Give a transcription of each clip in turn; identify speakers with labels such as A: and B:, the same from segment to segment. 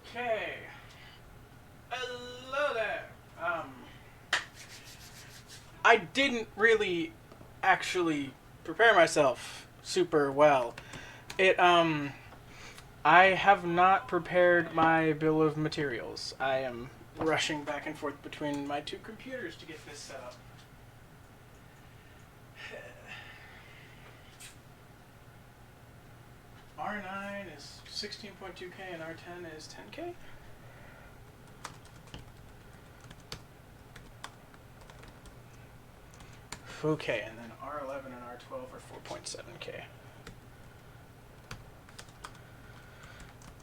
A: Okay. Hello there. I didn't really actually prepare myself super well. I have not prepared my bill of materials. I am rushing back and forth between my two computers to get this set up. R9 is 16.2K and R10 is 10K? Okay, and then R11 and R12 are 4.7K.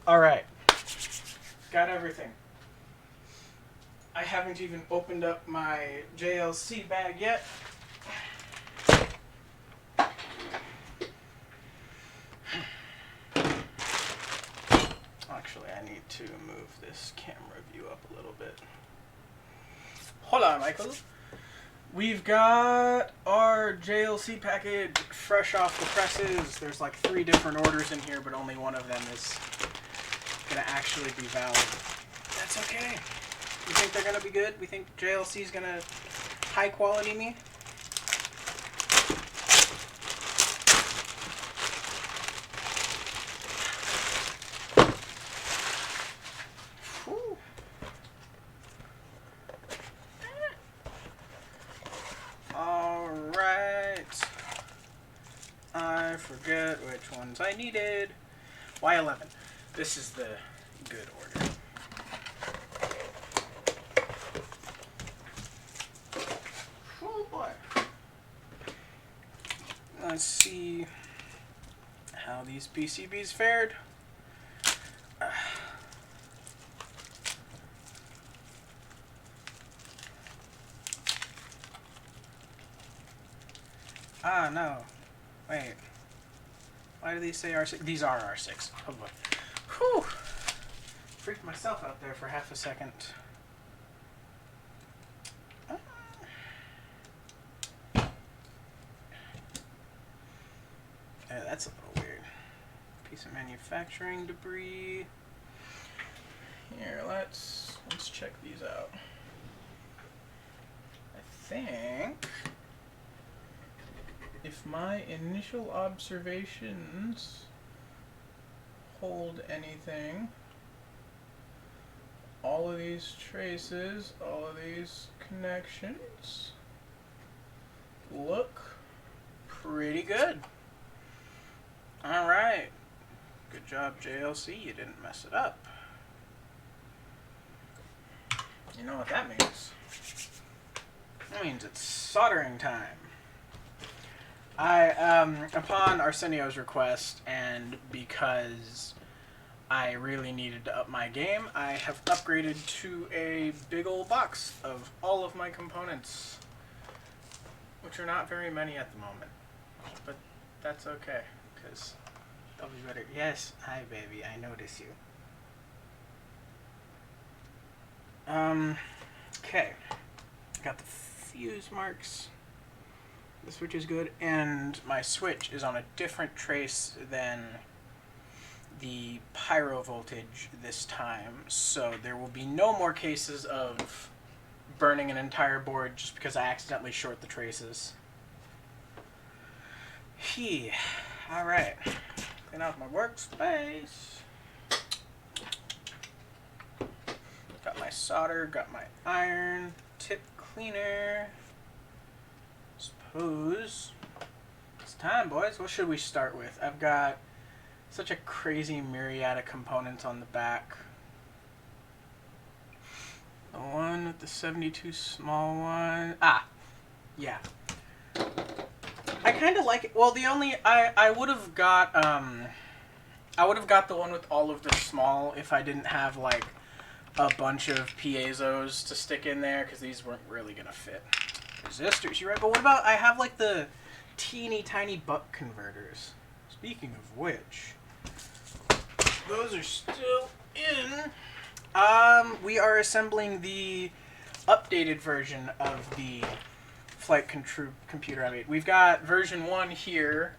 A: Alright. Got everything. I haven't even opened up my JLC bag yet. Actually, I need to move this camera view up a little bit. Hold on, Michael. We've got our JLC package fresh off the presses. There's like 3 different orders in here, but only one of them is going to actually be valid. That's okay. We think they're going to be good? We think JLC is going to high quality me? I forget which ones I needed. Y11. This is the good order. Oh boy. Let's see how these PCBs fared. No. Wait. Why do these say R6? These are R6. Oh boy. Whew. Freaked myself out there for half a second. Yeah, that's a little weird. Piece of manufacturing debris. Here, let's check these out. I think if my initial observations hold anything, all of these traces, all of these connections look pretty good. Alright. Good job, JLC. You didn't mess it up. You know what that means? That means it's soldering time. Upon Arsenio's request, and because I really needed to up my game, I have upgraded to a big old box of all of my components, which are not very many at the moment, but that's okay, because they'll be better. Yes, hi baby, I notice you. Okay, got the fuse marks. The switch is good, and my switch is on a different trace than the pyro voltage this time, so there will be no more cases of burning an entire board just because I accidentally short the traces. Alright. Clean out my workspace. Got my solder, got my iron, tip cleaner. Suppose it's time, boys. What should we start with? I've got such a crazy myriad of components on the back. The one with the 72 small one. Yeah. I kind of like it. Well, I would have got the one with all of the small if I didn't have like a bunch of piezos to stick in there, because these weren't really gonna fit. Resistors, you're right. But what about, I have like the teeny tiny buck converters. Speaking of which, those are still in. We are assembling the updated version of the flight computer I made. We've got version 1 here.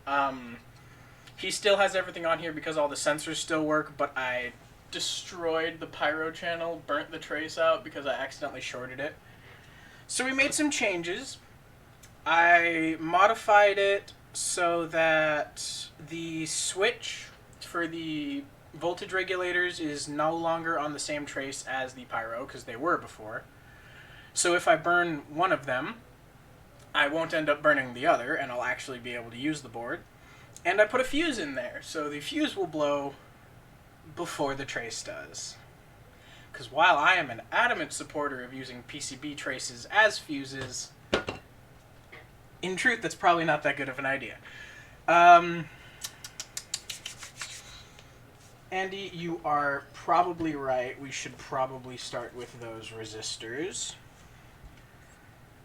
A: He still has everything on here because all the sensors still work, but I destroyed the pyro channel, burnt the trace out because I accidentally shorted it. So we made some changes. I modified it so that the switch for the voltage regulators is no longer on the same trace as the pyro, because they were before. So if I burn one of them, I won't end up burning the other, and I'll actually be able to use the board. And I put a fuse in there, so the fuse will blow before the trace does. Because while I am an adamant supporter of using PCB traces as fuses, in truth, that's probably not that good of an idea. Andy, you are probably right. We should probably start with those resistors.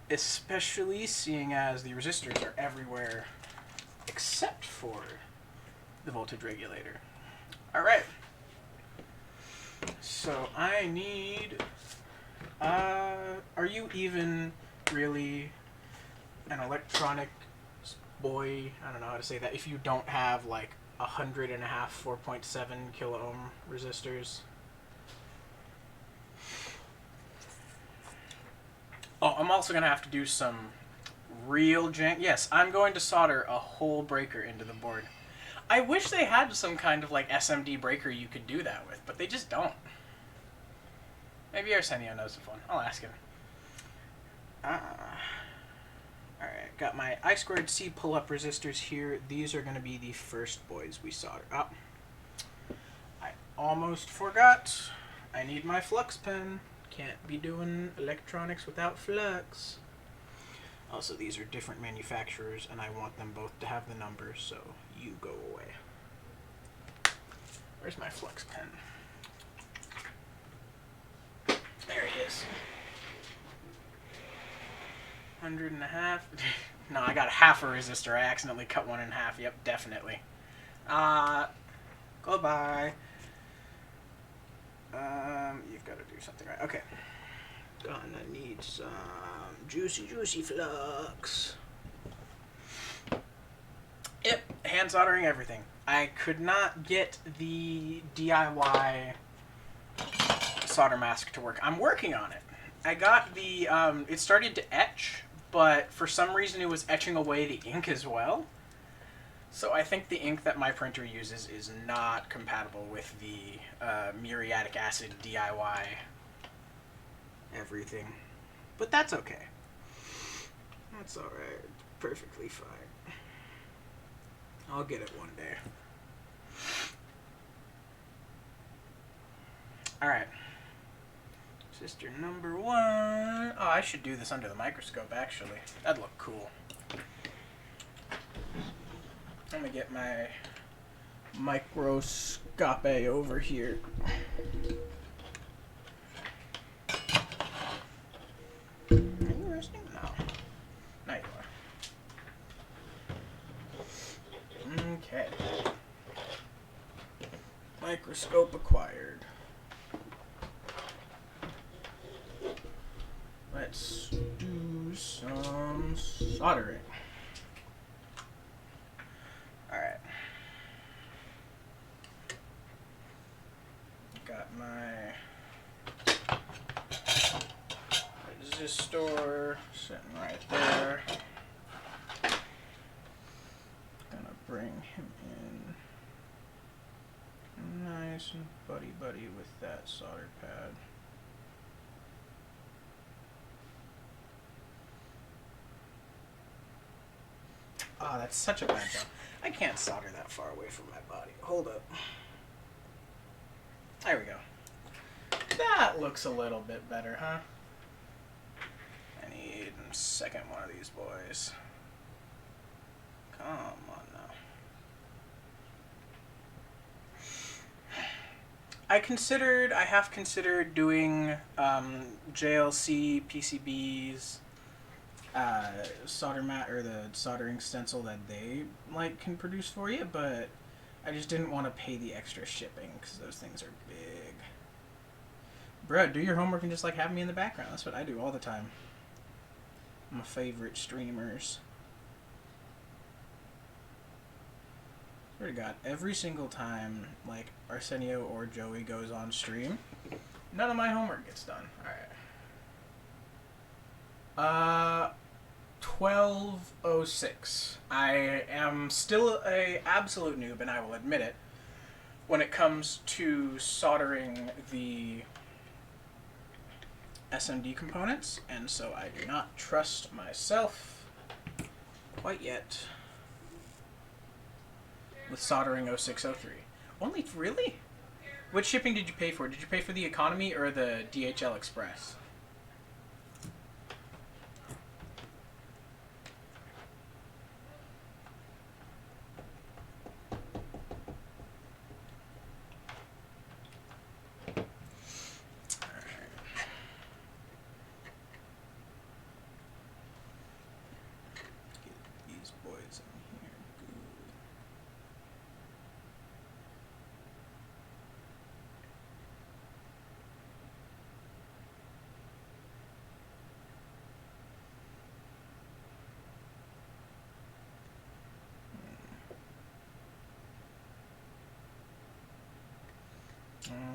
A: Especially seeing as the resistors are everywhere except for the voltage regulator. Alright. So I need... are you even really an electronic boy? I don't know how to say that. If you don't have like 100.5 4.7 kilo ohm resistors. Oh, I'm also going to have to do some real jank. Yes, I'm going to solder a whole breaker into the board. I wish they had some kind of like SMD breaker you could do that with, but they just don't. Maybe Arsenio knows of one. I'll ask him. Alright, got my I2C pull-up resistors here. These are going to be the first boys we solder up. I almost forgot. I need my flux pen. Can't be doing electronics without flux. Also, these are different manufacturers, and I want them both to have the numbers, so you go away. Where's my flux pen? There he is. 100.5. No, I got half a resistor. I accidentally cut one in half. Yep, definitely. Goodbye. You've got to do something right. Okay. Gonna need some juicy flux. Yep, hand soldering everything. I could not get the DIY solder mask to work. I'm working on it. I got the, it started to etch, but for some reason it was etching away the ink as well. So I think the ink that my printer uses is not compatible with the muriatic acid DIY everything. But that's okay. That's alright. Perfectly fine. I'll get it one day. Alright. Sister number 1. Oh, I should do this under the microscope, actually. That'd look cool. I'm gonna get my microscope over here. Are you resting? No. Now you are. Okay. Microscope acquired. Let's do some some soldering. Alright. Got my resistor sitting right there. Gonna bring him in nice and buddy-buddy with that solder pad. Oh, that's such a bad job. I can't solder that far away from my body. Hold up. There we go. That looks a little bit better, huh? I need a second one of these boys. Come on now. I have considered doing JLC PCBs, solder mat, or the soldering stencil that they can produce for you, but I just didn't want to pay the extra shipping because those things are big. Bruh, do your homework and just have me in the background. That's what I do all the time. My favorite streamers. Swear to God, every single time Arsenio or Joey goes on stream, none of my homework gets done. Alright. 12:06. I am still a absolute noob, and I will admit it, when it comes to soldering the SMD components, and so I do not trust myself quite yet with soldering 0603. Only, really? What shipping did you pay for? Did you pay for the economy or the DHL Express?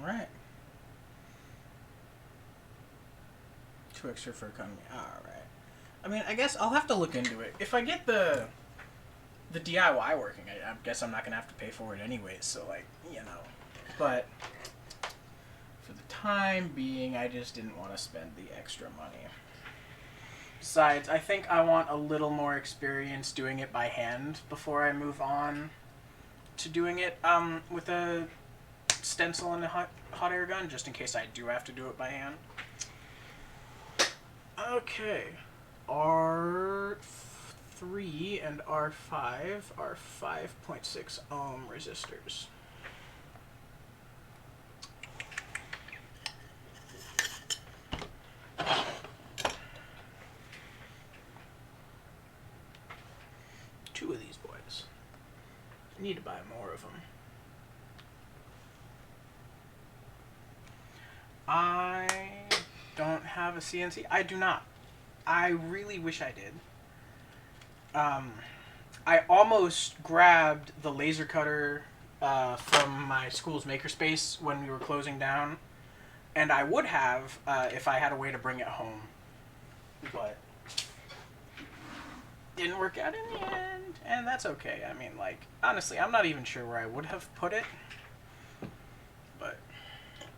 A: Alright. 2 extra for economy. Alright. I mean, I guess I'll have to look into it. If I get the DIY working, I guess I'm not going to have to pay for it anyways, so, you know. But for the time being, I just didn't want to spend the extra money. Besides, I think I want a little more experience doing it by hand before I move on to doing it with a stencil and a hot air gun, just in case I do have to do it by hand. Okay, R3 and R5 are 5.6 ohm resistors. Two of these boys. I need to buy more of them. I don't have a CNC. I do not. I really wish I did. I almost grabbed the laser cutter from my school's makerspace when we were closing down, and I would have if I had a way to bring it home, but didn't work out in the end, and that's okay. I mean, honestly, I'm not even sure where I would have put it, but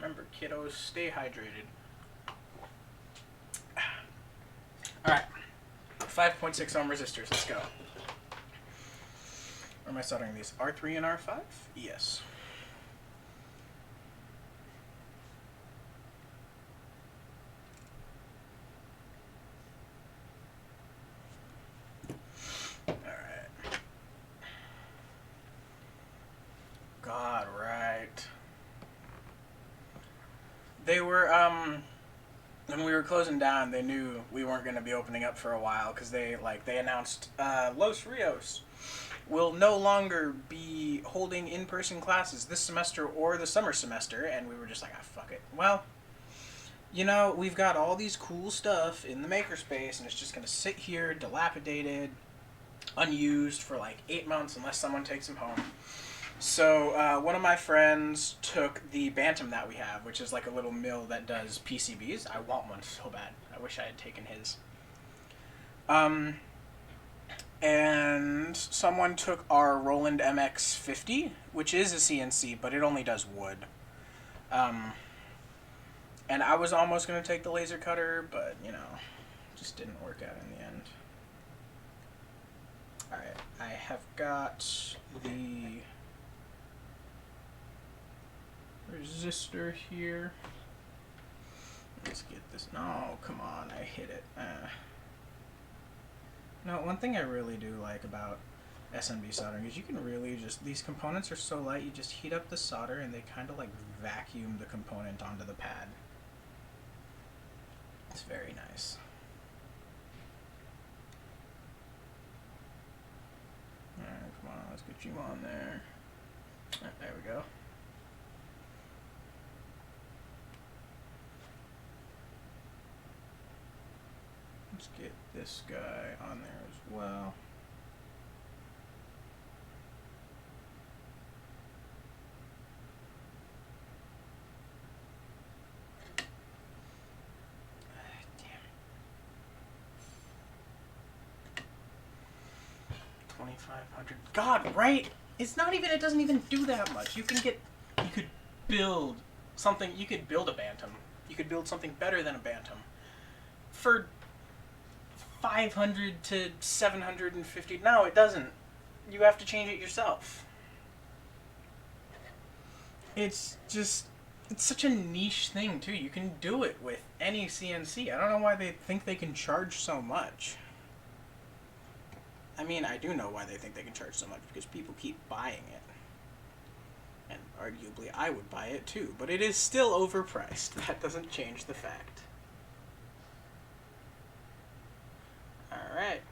A: remember, kiddos, stay hydrated. Alright, 5.6 ohm resistors, let's go. Where am I soldering these? R3 and R5? Yes. Alright. God, right. They were, when we were closing down, they knew we weren't going to be opening up for a while, because they announced, Los Rios will no longer be holding in-person classes this semester or the summer semester, and we were just like, ah, fuck it. Well, you know, we've got all these cool stuff in the makerspace, and it's just going to sit here, dilapidated, unused for like 8 months unless someone takes them home. So one of my friends took the Bantam that we have, which is like a little mill that does PCBs. I want one so bad. I wish I had taken his. And someone took our Roland MX50, which is a CNC, but it only does wood. And I was almost going to take the laser cutter, but, you know, just didn't work out in the end. Alright, I have got the resistor here. Let's get this. No, come on, I hit it. No, one thing I really do like about SMD soldering is you can really just, these components are so light, you just heat up the solder and they kind of like vacuum the component onto the pad. It's very nice. Alright, come on, let's get you on there. Right, there we go. Let's get this guy on there as well. Damn. 2,500. God, right? It's not even, it doesn't even do that much. You could build something, you could build a Bantam. You could build something better than a Bantam for 500 to 750. No, it doesn't. You have to change it yourself. It's just, it's such a niche thing too. You can do it with any CNC. I don't know why they think they can charge so much. I mean, I do know why they think they can charge so much, because people keep buying it. And arguably I would buy it too, but it is still overpriced. That doesn't change the fact. Alright.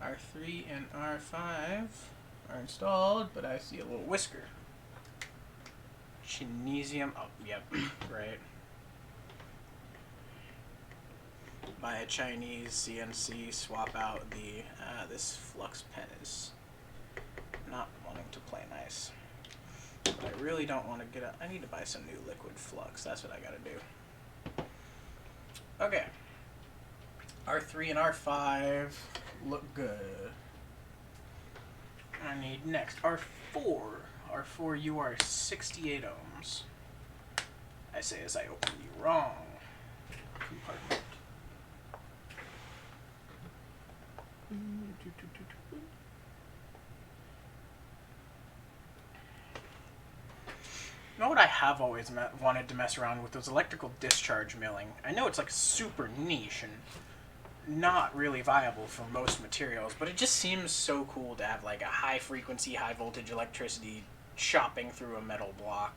A: R3 and R5 are installed, but I see a little whisker. Chinesium. Oh, yep, right. Buy a Chinese CNC, swap out the, this flux pen is not wanting to play nice. But I really don't want to get I need to buy some new liquid flux. That's what I gotta do. Okay. R3 and R5 look good. I need next R4. R4, you are 68 ohms. I say as I open the wrong compartment. You know what I have always wanted to mess around with was electrical discharge milling. I know it's like super niche and not really viable for most materials, but it just seems so cool to have like a high frequency, high voltage electricity chopping through a metal block.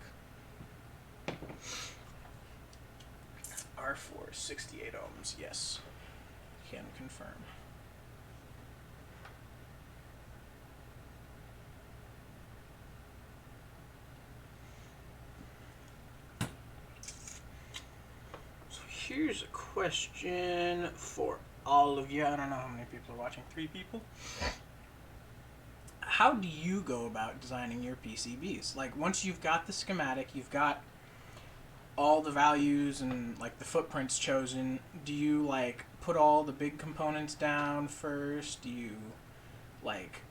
A: R4, 68 ohms, yes. Can confirm. Here's a question for all of you. I don't know how many people are watching. 3 people. How do you go about designing your PCBs? Like, once you've got the schematic, you've got all the values and like the footprints chosen, do you like put all the big components down first? Do you like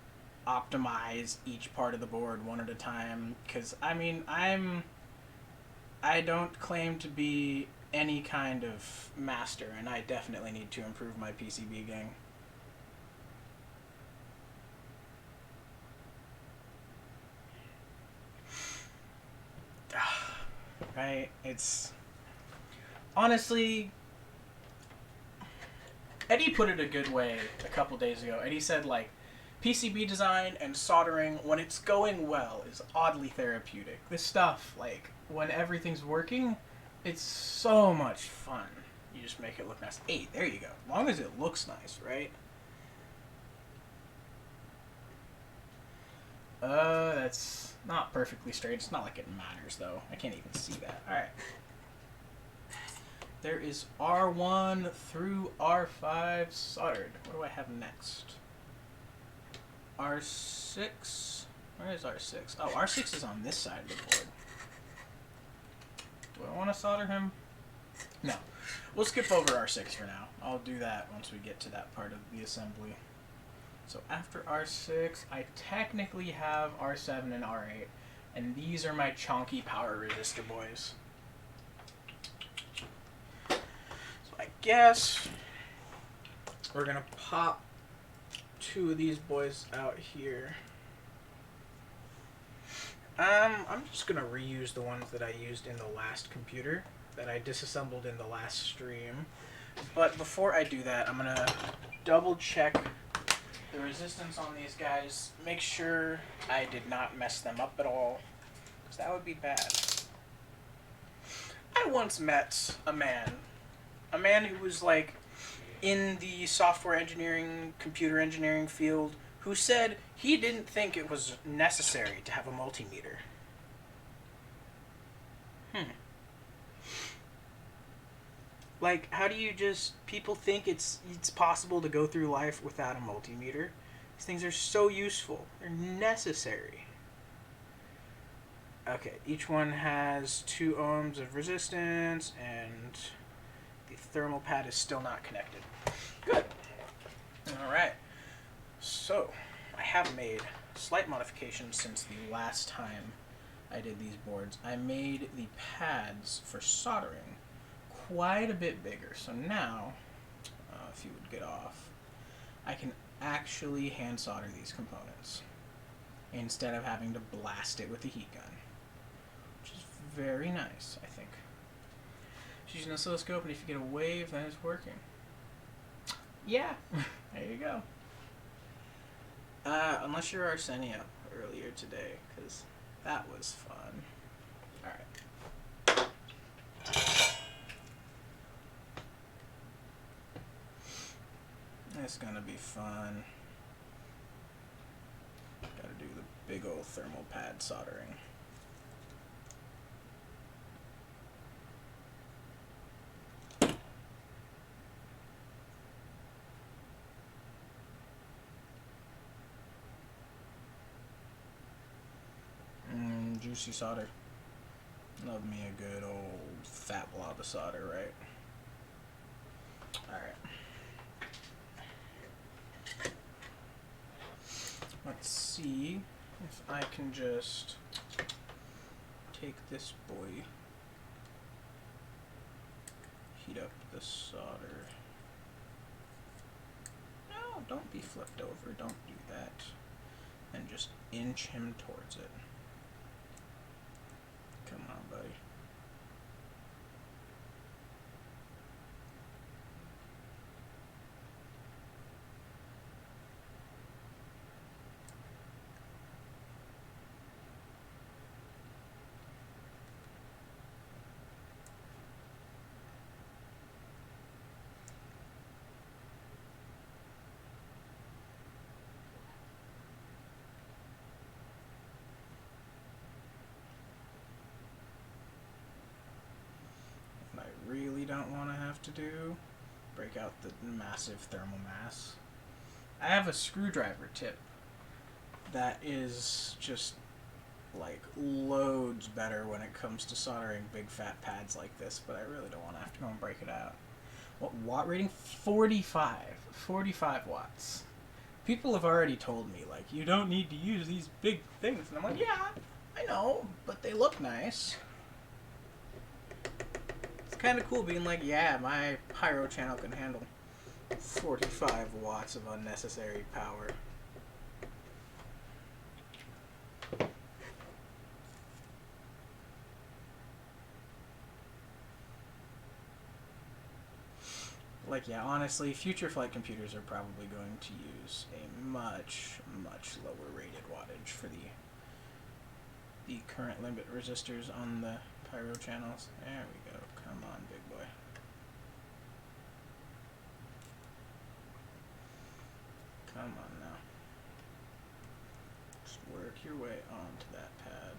A: optimize each part of the board one at a time? Because I mean, I don't claim to be any kind of master, and I definitely need to improve my PCB gang. Right? It's honestly, Eddie put it a good way a couple days ago. Eddie said like PCB design and soldering, when it's going well, is oddly therapeutic. This stuff, like when everything's working, it's so much fun. You just make it look nice. Hey, there you go. As long as it looks nice, right? That's not perfectly straight. It's not like it matters, though. I can't even see that. Alright. There is R1 through R5 soldered. What do I have next? R6. Where is R6? Oh, R6 is on this side of the board. Do I want to solder him? No. We'll skip over R6 for now. I'll do that once we get to that part of the assembly. So after R6, I technically have R7 and R8. And these are my chonky power resistor boys. So I guess we're going to pop two of these boys out here. I'm just going to reuse the ones that I used in the last computer that I disassembled in the last stream. But before I do that, I'm going to double check the resistance on these guys. Make sure I did not mess them up at all, because that would be bad. I once met a man who was like in the software engineering, computer engineering field, who said he didn't think it was necessary to have a multimeter. Like, how do you just... People think it's possible to go through life without a multimeter. These things are so useful. They're necessary. Okay, each one has 2 ohms of resistance, and the thermal pad is still not connected. Good. Alright. So, I have made slight modifications since the last time I did these boards. I made the pads for soldering quite a bit bigger. So now, if you would get off, I can actually hand solder these components instead of having to blast it with a heat gun, which is very nice, I think. Just using an oscilloscope, and if you get a wave, then it's working. Yeah, there you go. Unless you're Arsenio earlier today, because that was fun. Alright. It's gonna be fun. Gotta do the big old thermal pad soldering. Juicy solder. Love me a good old fat blob of solder, right? Alright. Let's see if I can just take this boy, heat up the solder. No, don't be flipped over, don't do that. And just inch him towards it. Come on, buddy. Really don't want to have to do, break out the massive thermal mass. I have a screwdriver tip that is just like loads better when it comes to soldering big fat pads like this, but I really don't want to have to go and break it out. What watt rating? 45 watts. People have already told me, like, you don't need to use these big things, and I'm like, yeah, I know, but they look nice. Kind of cool being like, yeah, my pyro channel can handle 45 watts of unnecessary power. Like, yeah, honestly, future flight computers are probably going to use a much, much lower rated wattage for the current limit resistors on the pyro channels. There we go. Come on, big boy. Come on now. Just work your way onto that pad.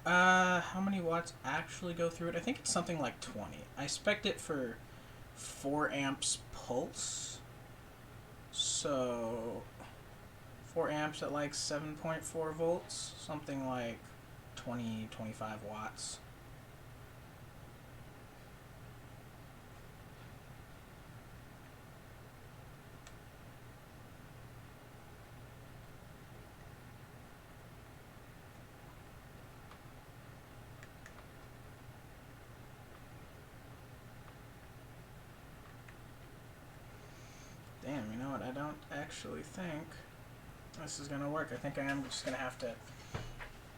A: How many watts actually go through it? I think it's something like 20. I spec'd it for 4 amps pulse. So 4 amps at like 7.4 volts, something like 25 watts. Damn, you know what? I don't actually think this is gonna work. I think I am just gonna have to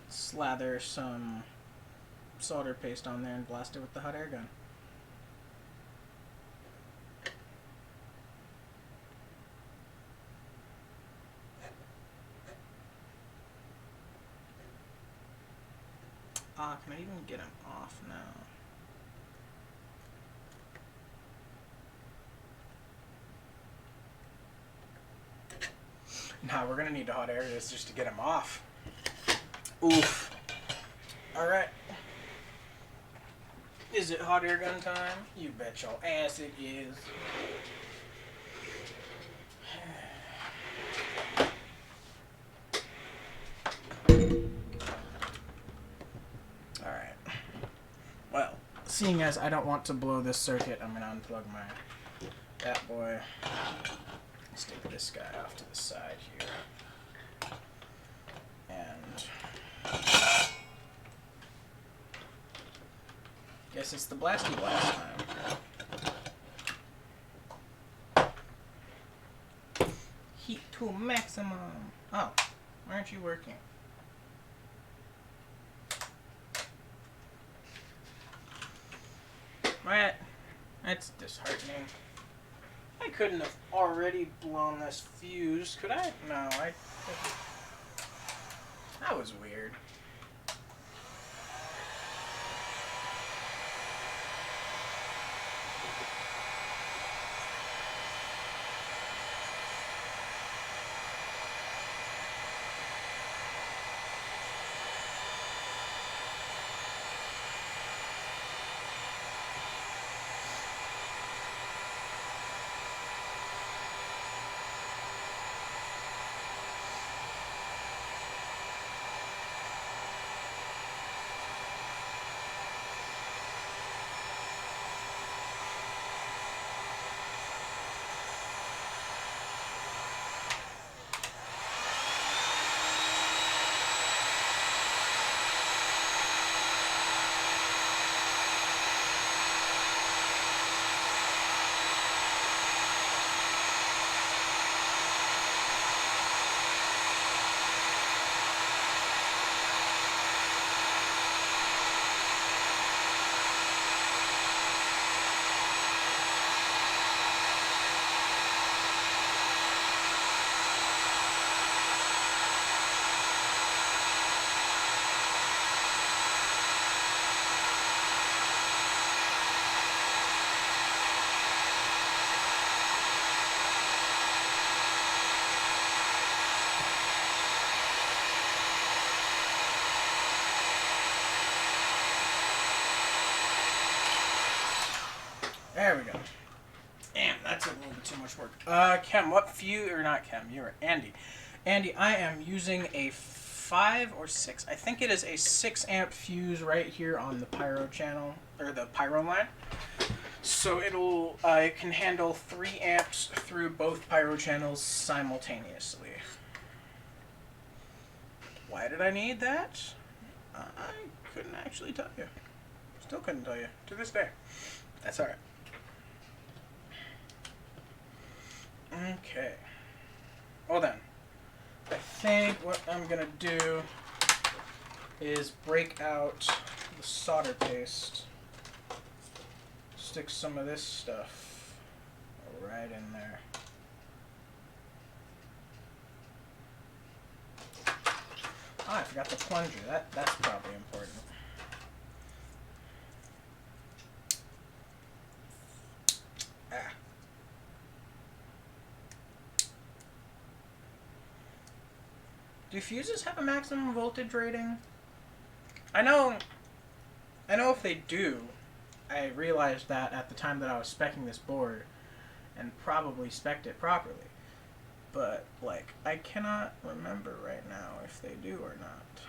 A: slather some solder paste on there and blast it with the hot air gun. Can I even get him off now? Nah, we're gonna need to hot air this just to get him off. Oof. Alright. Is it hot air gun time? You bet your ass it is. Alright. Well, seeing as I don't want to blow this circuit, I'm gonna unplug that boy. Stick this guy off to the side here. And guess it's the blasty blast time. Heat to maximum. Oh, why aren't you working? That's disheartening. I couldn't have already blown this fuse, could I? No, I couldn't. That was weird. There we go. Damn, that's a little bit too much work. Chem, what fuse, or not Chem, you're Andy. Andy, I am using a 5 or 6, I think it is a 6 amp fuse right here on the pyro channel, or the pyro line. So it can handle 3 amps through both pyro channels simultaneously. Why did I need that? I couldn't actually tell you. Still couldn't tell you, to this day. That's alright. Okay. Well then, I think what I'm gonna do is break out the solder paste, stick some of this stuff right in there. Oh, I forgot the plunger. That's probably important. Do fuses have a maximum voltage rating? I know if they do, I realized that at the time that I was speccing this board and probably specced it properly. But, like, I cannot remember right now if they do or not.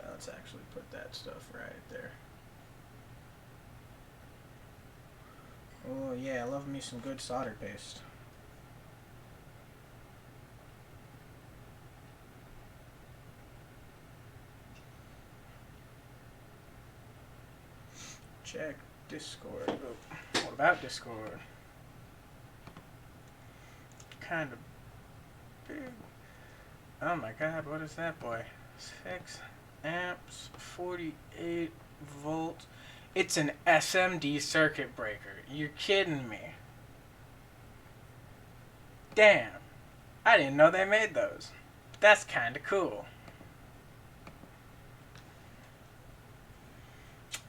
A: Let's actually put that stuff right there. Oh yeah, I love me some good solder paste. Check Discord. Oh, what about Discord? Kind of big. Oh my god, what is that boy? 6 amps, 48 volts. It's an SMD circuit breaker. You're kidding me. Damn. I didn't know they made those. That's kind of cool.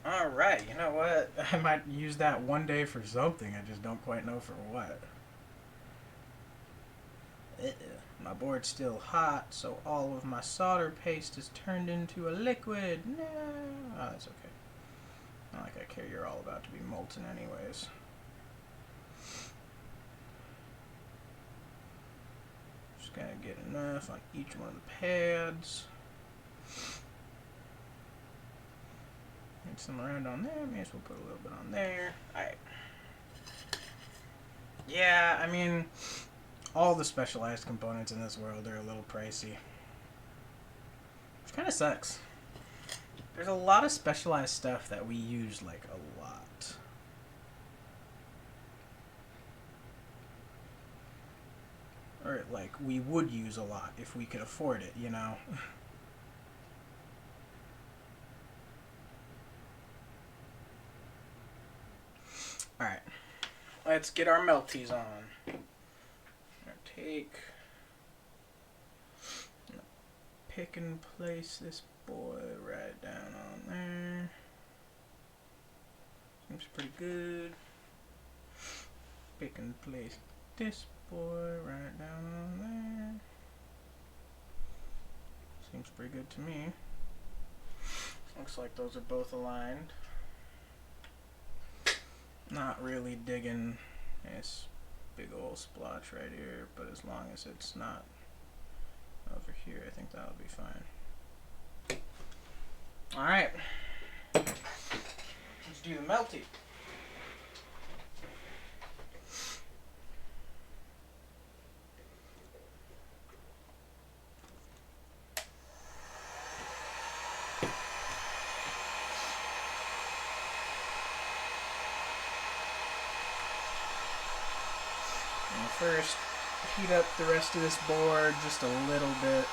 A: Alright, you know what? I might use that one day for something. I just don't quite know for what. My board's still hot, so all of my solder paste is turned into a liquid. No. Oh, that's okay. Not like I care, you're all about to be molten anyways. Just gotta get enough on each one of the pads. Get some around on there, may as well put a little bit on there. Alright. Yeah, I mean, all the specialized components in this world are a little pricey. Which kind of sucks. There's a lot of specialized stuff that we use, like, a lot. Or, like, we would use a lot if we could afford it, you know? Alright. Let's get our melties on. Pick and place this boy right down on there. Seems pretty good. Pick and place this boy right down on there. Seems pretty good to me. Looks like those are both aligned. Not really digging this big old splotch right here, but as long as it's not over here, I think that'll be fine. Alright. Let's do the melty. And first, heat up the rest of this board just a little bit.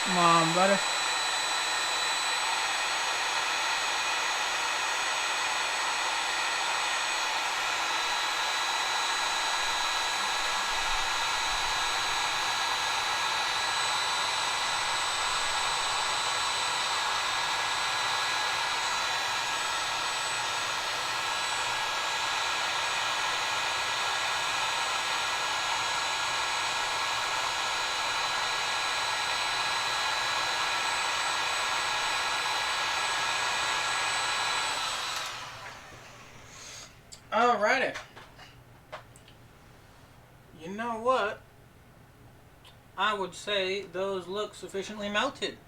A: Come on, brother. Alrighty. You know what? I would say those look sufficiently melted.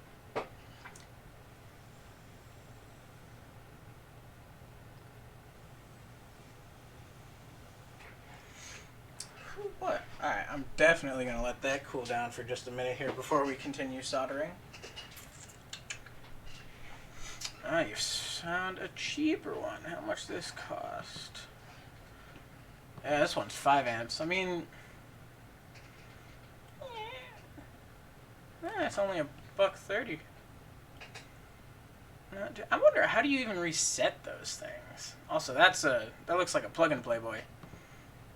A: What? Alright, I'm definitely going to let that cool down for just a minute here before we continue soldering. Ah, you found a cheaper one. How much this cost? Yeah, this one's 5 amps. I mean, it's only $1.30. I wonder, how do you even reset those things? Also, that looks like a plug-and-play boy.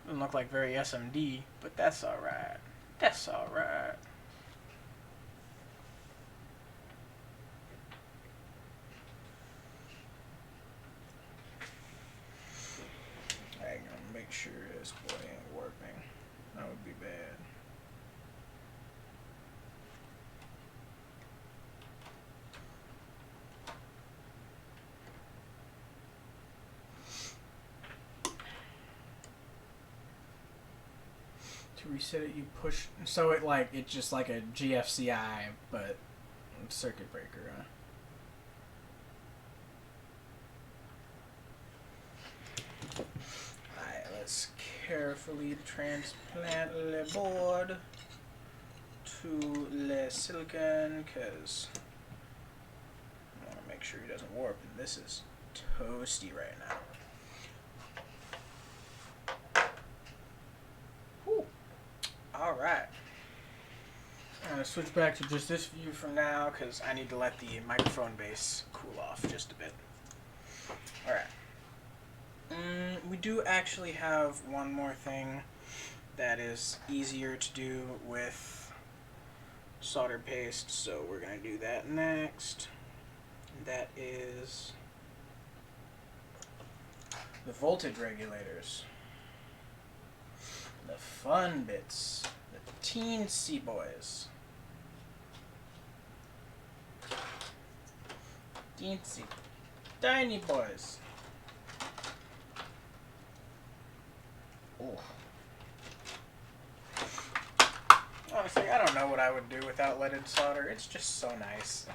A: Doesn't look like very SMD, but that's alright. That's alright. I'm gonna make sure this boy ain't warping. That would be bad. To reset it, you push, so it's just like a GFCI, but circuit breaker. Alright, let's carefully transplant the board to the silicon, because I want to make sure he doesn't warp, and this is toasty right now. Alright. I'm going to switch back to just this view from now because I need to let the microphone base cool off just a bit. Alright. We do actually have one more thing that is easier to do with solder paste, so we're going to do that next. That is the voltage regulators. The fun bits. The teensy boys. Teensy. Tiny boys. Ooh. Honestly, I don't know what I would do without leaded solder. It's just so nice.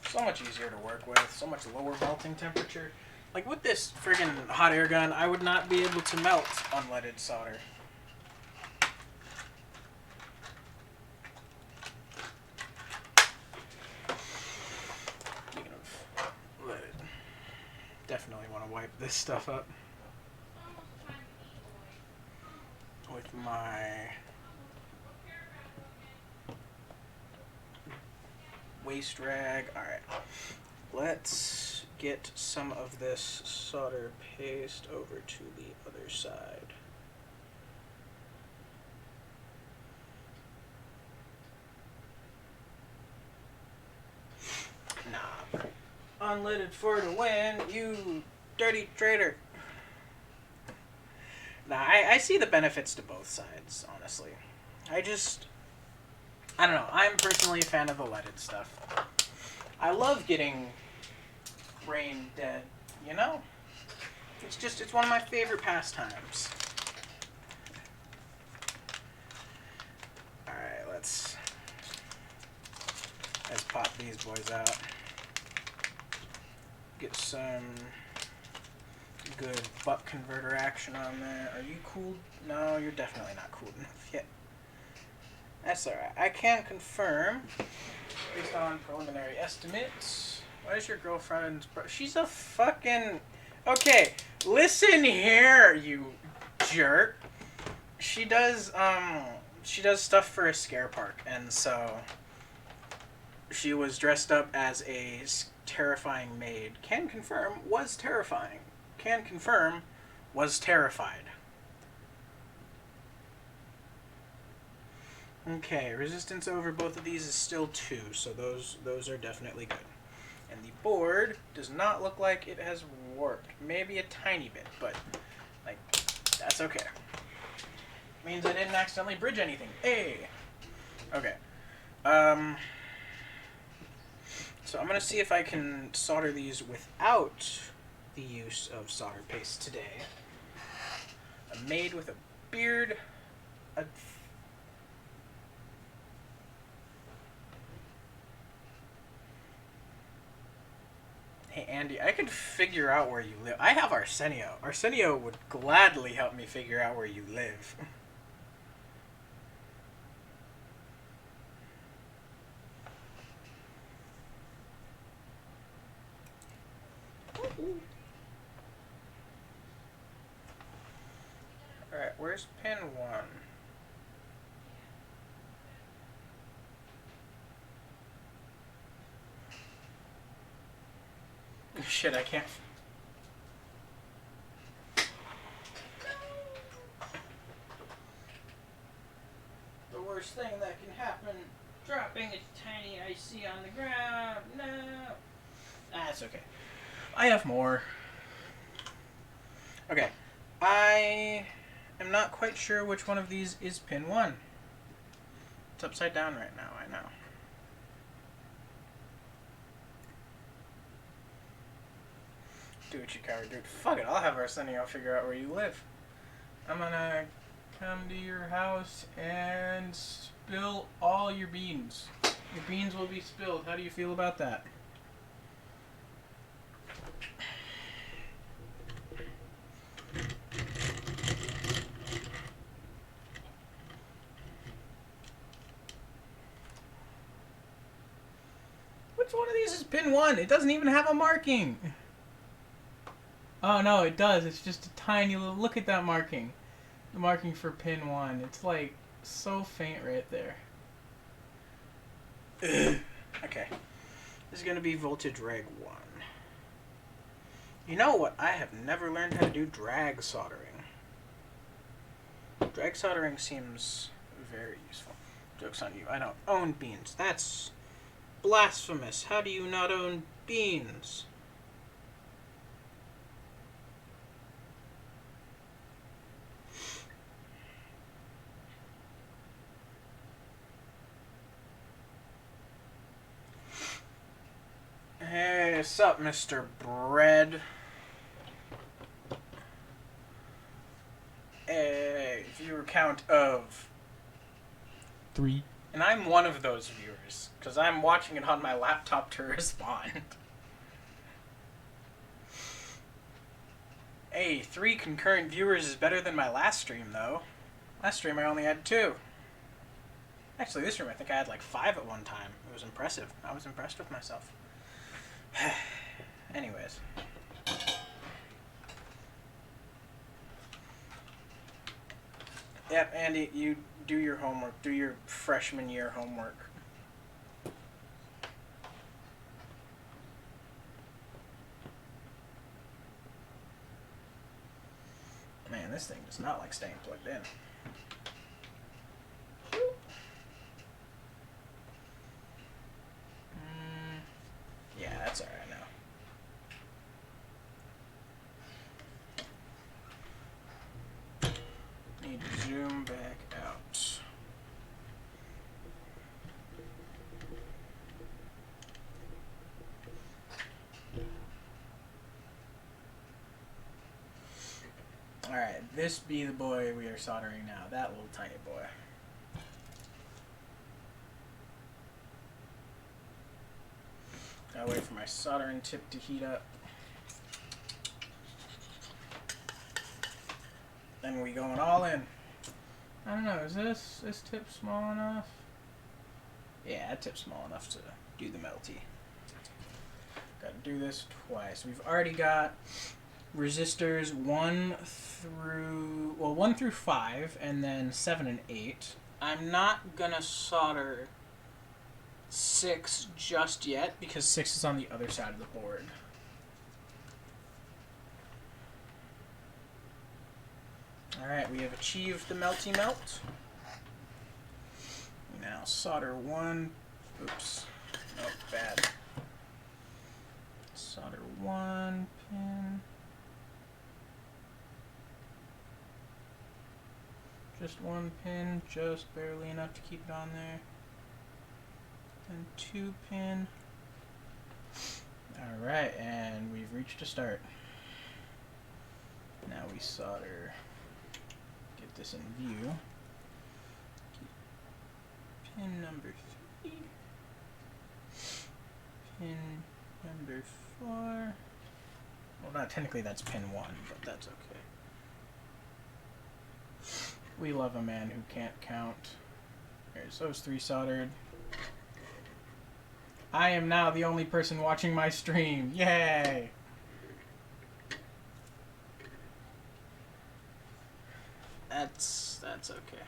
A: So much easier to work with. So much lower melting temperature. Like, with this friggin' hot air gun, I would not be able to melt unleaded solder. Speaking of leaded, definitely want to wipe this stuff up with my waste rag. Alright, let's get some of this solder paste over to the other side. Nah. Unleaded for the win, you dirty traitor. Nah, I see the benefits to both sides, honestly. I don't know. I'm personally a fan of the leaded stuff. I love getting brain dead, you know? It's one of my favorite pastimes. Alright, let's pop these boys out. Get some good buck converter action on there. Are you cooled? No, you're definitely not cooled enough yet. That's alright. I can confirm, based on preliminary estimates. Why is your girlfriend's she's a fucking... Okay, listen here, you jerk. She does stuff for a scare park, and so she was dressed up as a terrifying maid. Can confirm, was terrifying. Can confirm, was terrified. Okay, resistance over both of these is still 2, so those are definitely good. And the board does not look like it has warped. Maybe a tiny bit, but like that's okay. Means I didn't accidentally bridge anything. Hey. Okay. So I'm gonna see if I can solder these without the use of solder paste today. A maid with a beard Hey Andy, I could figure out where you live. I have Arsenio. Arsenio would gladly help me figure out where you live. Alright, where's pin 1? Shit, I can't. The worst thing that can happen, dropping a tiny IC on the ground. No. That's okay. I have more. Okay. I am not quite sure which one of these is pin 1. It's upside down right now, I know. Do what you coward, dude. Fuck it, I'll have Arsenio figure out where you live. I'm gonna come to your house and spill all your beans. Your beans will be spilled. How do you feel about that? Which one of these is pin 1? It doesn't even have a marking. Oh no, it does. It's just a tiny little... Look at that marking. The marking for pin 1. It's like so faint right there. Ugh. Okay. This is going to be voltage reg 1. You know what? I have never learned how to do drag soldering. Drag soldering seems very useful. Joke's on you. I don't own beans. That's blasphemous. How do you not own beans? Hey, what's up, Mr. Bread? A viewer count of 3. And I'm one of those viewers, because I'm watching it on my laptop to respond. Hey, 3 concurrent viewers is better than my last stream, though. Last stream I only had 2. Actually, this stream I think I had like 5 at one time. It was impressive. I was impressed with myself. Anyways. Yep, Andy, you do your homework. Do your freshman year homework. Man, this thing does not like staying plugged in. Yeah, that's alright now. Need to zoom back out. Alright, this be the boy we are soldering now. That little tiny boy. Gotta wait for my soldering tip to heat up. Then we going all in. I don't know, is this tip small enough? Yeah, that tip's small enough to do the melty. Gotta do this twice. We've already got resistors 1 through 5, and then 7 and 8. I'm not gonna solder 6 just yet, because 6 is on the other side of the board. Alright, we have achieved the melty melt. Now solder 1. Oops. Nope, bad. Solder 1 pin. Just 1 pin, just barely enough to keep it on there. And 2 pin. Alright, and we've reached a start. Now we solder, get this in view. pin number 3. Pin number 4. Well, not technically that's pin 1, but that's okay. We love a man who can't count. There's those 3 soldered. I am now the only person watching my stream. Yay! That's okay.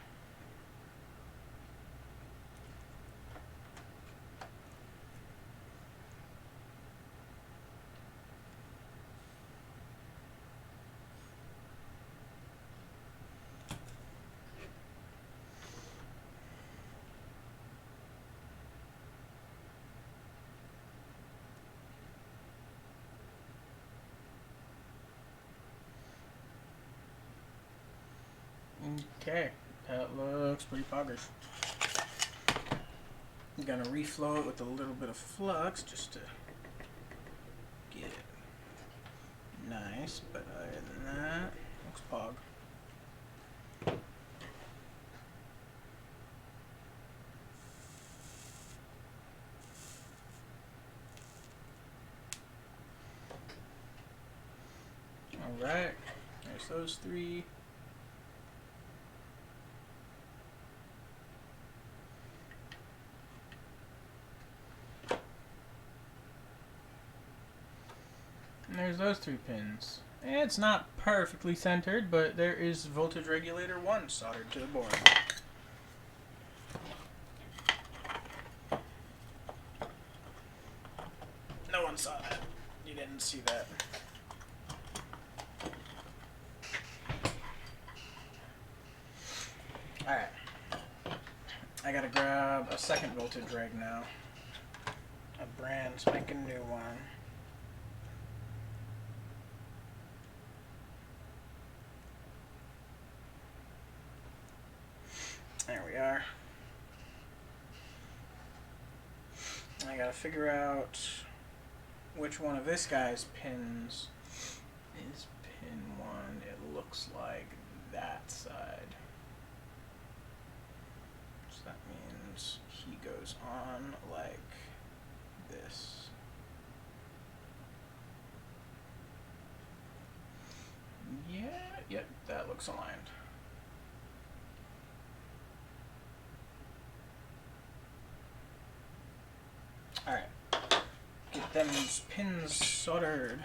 A: Okay, that looks pretty poggers. I'm gonna reflow it with a little bit of flux just to get it nice, but other than that, looks pog. Alright, there's those 3. And there's those 3 pins. It's not perfectly centered, but there is voltage regulator 1 soldered to the board. No one saw that. You didn't see that. Alright. I gotta grab a second voltage reg now. A brand spanking new one. There we are. I gotta figure out which one of this guy's pins is pin 1. It looks like that side. So that means he goes on like this. Yeah, yep, that looks aligned. Alright, get them pins soldered.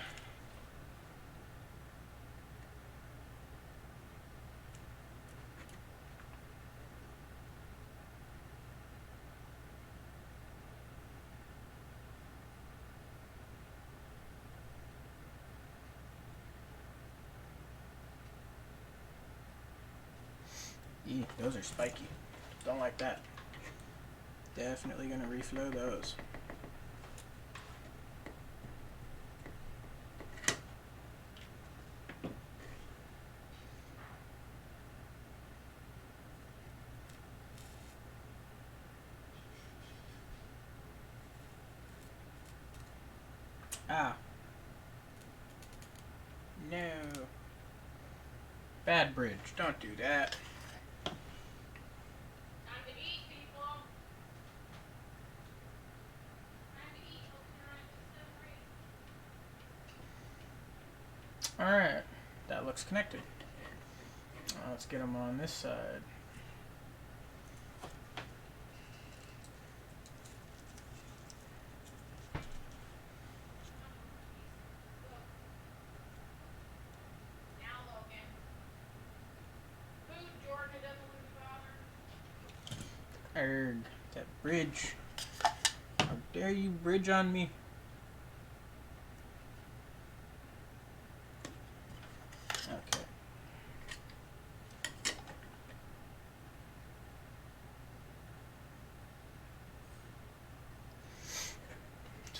A: Eee, those are spiky. Don't like that. Definitely gonna reflow those. Ah. No. Bad bridge. Don't do that.
B: Time to eat, people. Time to eat.
A: Alright. That looks connected. Let's get them on this side. Erg, that bridge. How dare you bridge on me? Okay.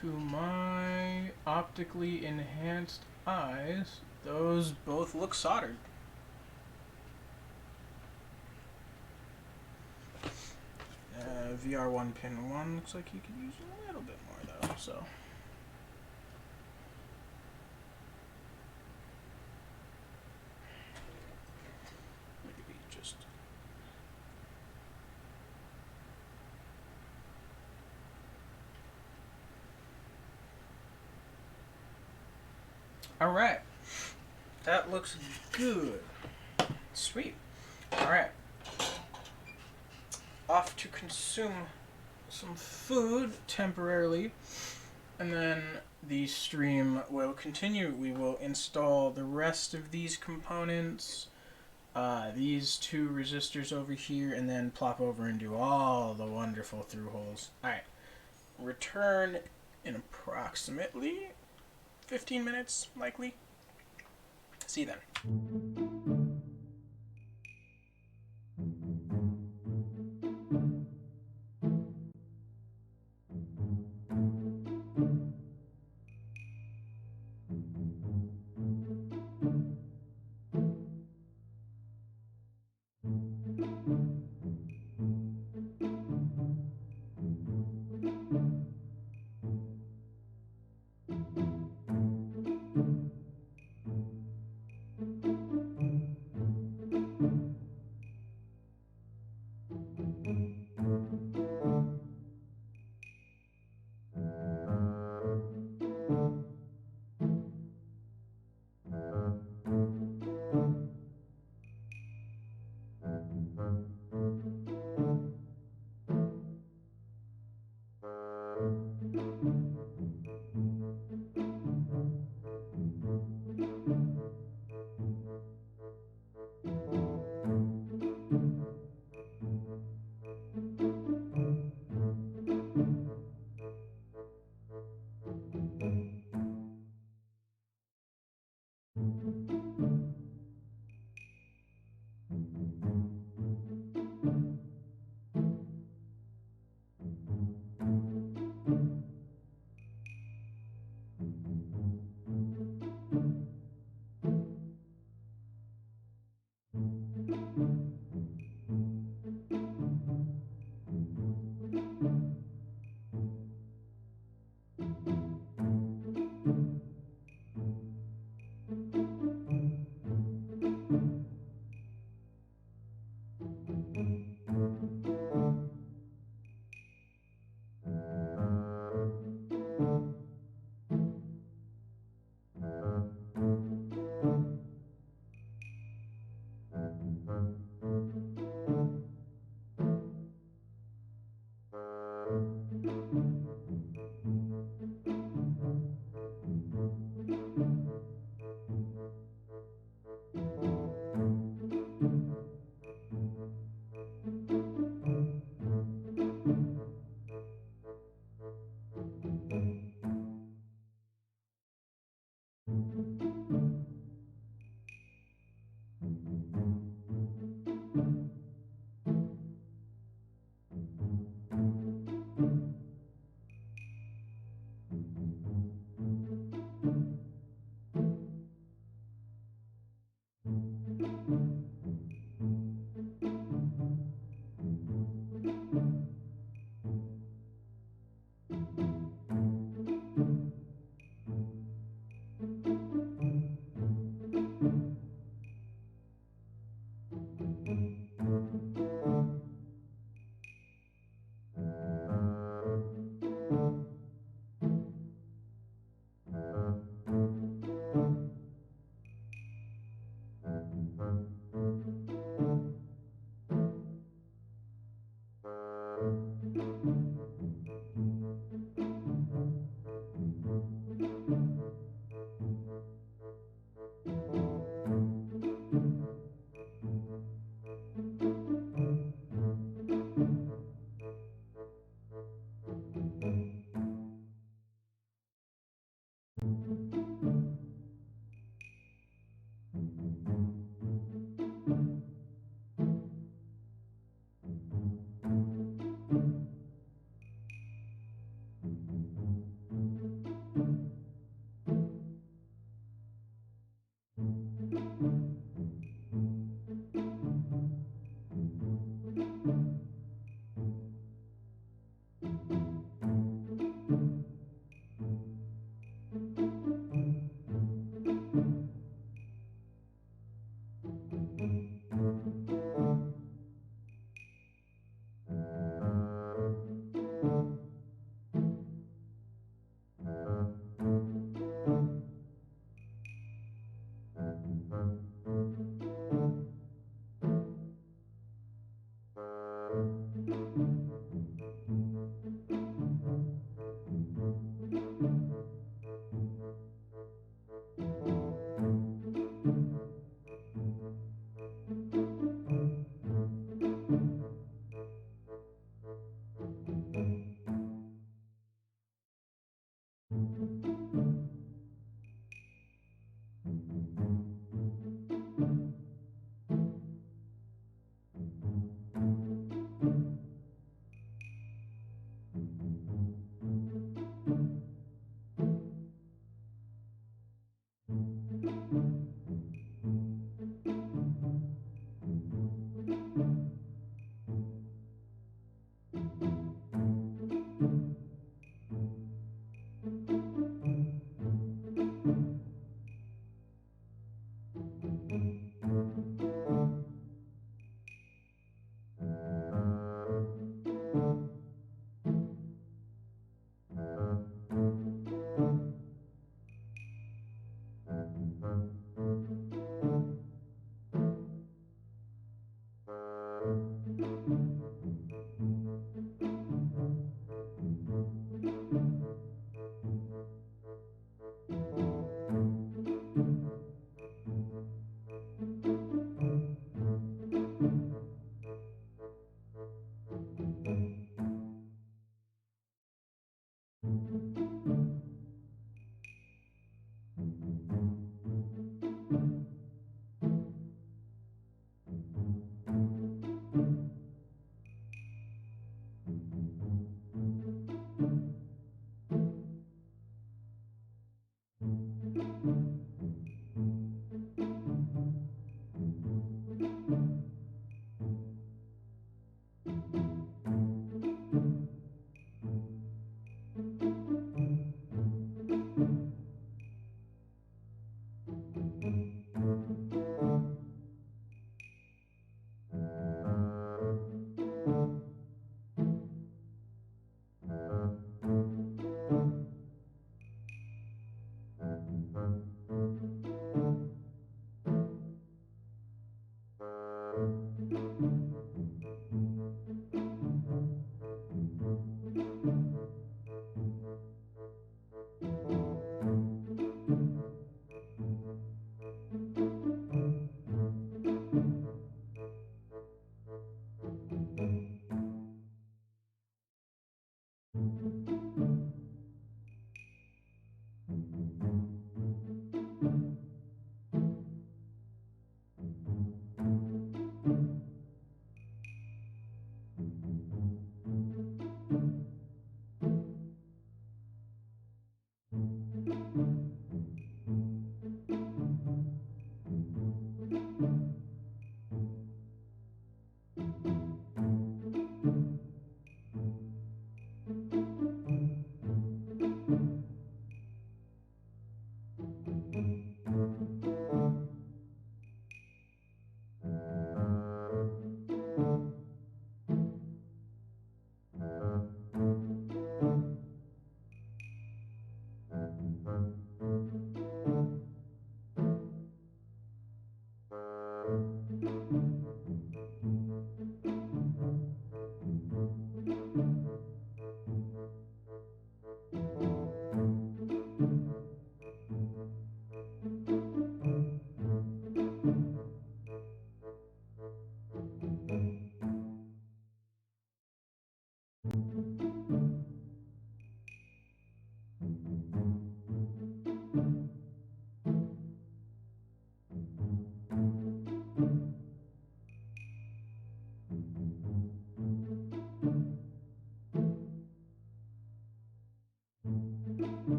A: To my optically enhanced eyes, those both look soldered. VR1 pin 1 looks like you could use a little bit more though, so. Maybe just. Alright. That looks good. Sweet. Alright. Off to consume some food temporarily, and then the stream will continue. We will install the rest of these components, these two resistors over here, and then plop over and do all the wonderful through holes. Alright. Return in approximately 15 minutes, likely. See you then.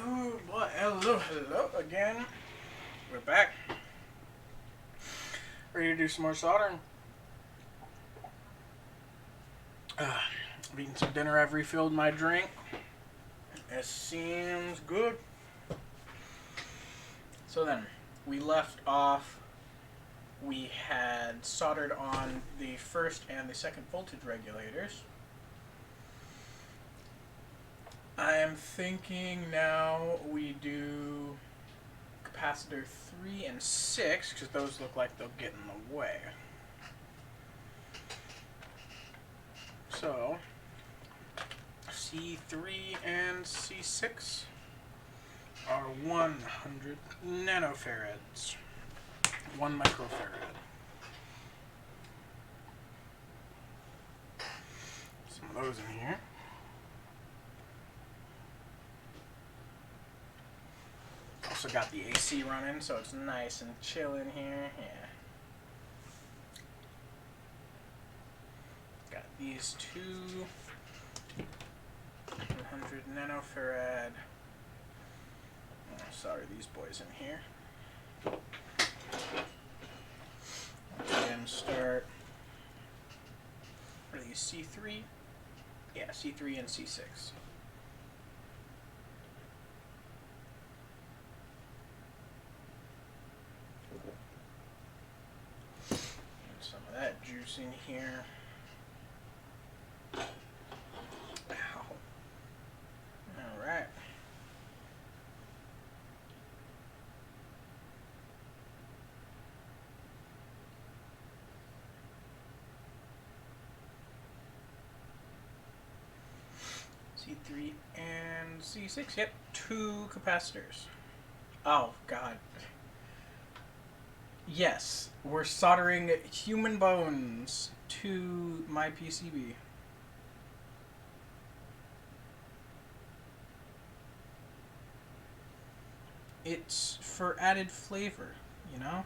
A: Oh boy, hello again. We're back. Ready to do some more soldering. I've eaten some dinner, I've refilled my drink. It seems good. So then, we left off, we had soldered on the first and the second voltage regulators. I am thinking now we do capacitor 3 and 6, because those look like they'll get in the way. So, C3 and C6 are 100 nanofarads, 1 microfarad. Some of those in here. Also got the AC running, so it's nice and chill in here. Yeah. Got these two 100 nanofarad. Oh, sorry, these boys in here. And start. What are these? C3? Yeah, C3 and C6. Some of that juice in here. Ow. Alright. C3 and C6. Yep, 2 capacitors. Oh, God. Yes, we're soldering human bones to my PCB. It's for added flavor, you know?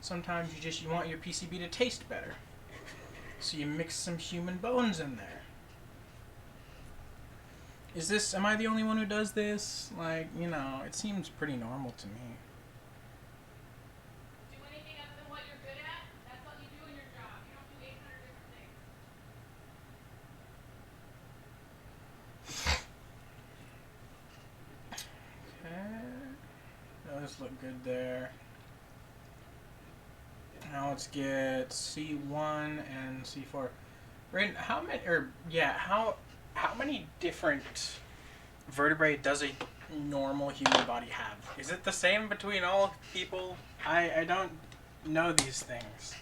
A: Sometimes you want your PCB to taste better. So you mix some human bones in there. Am I the only one who does this? Like, you know, it seems pretty normal to me.
B: Do anything other than what you're good at? That's what you do in your job. You don't do 800 different things.
A: Okay. Those look good there. Now let's get C1 and C4. Brayden, how many different vertebrae does a normal human body have? Is it the same between all people? I don't know these things.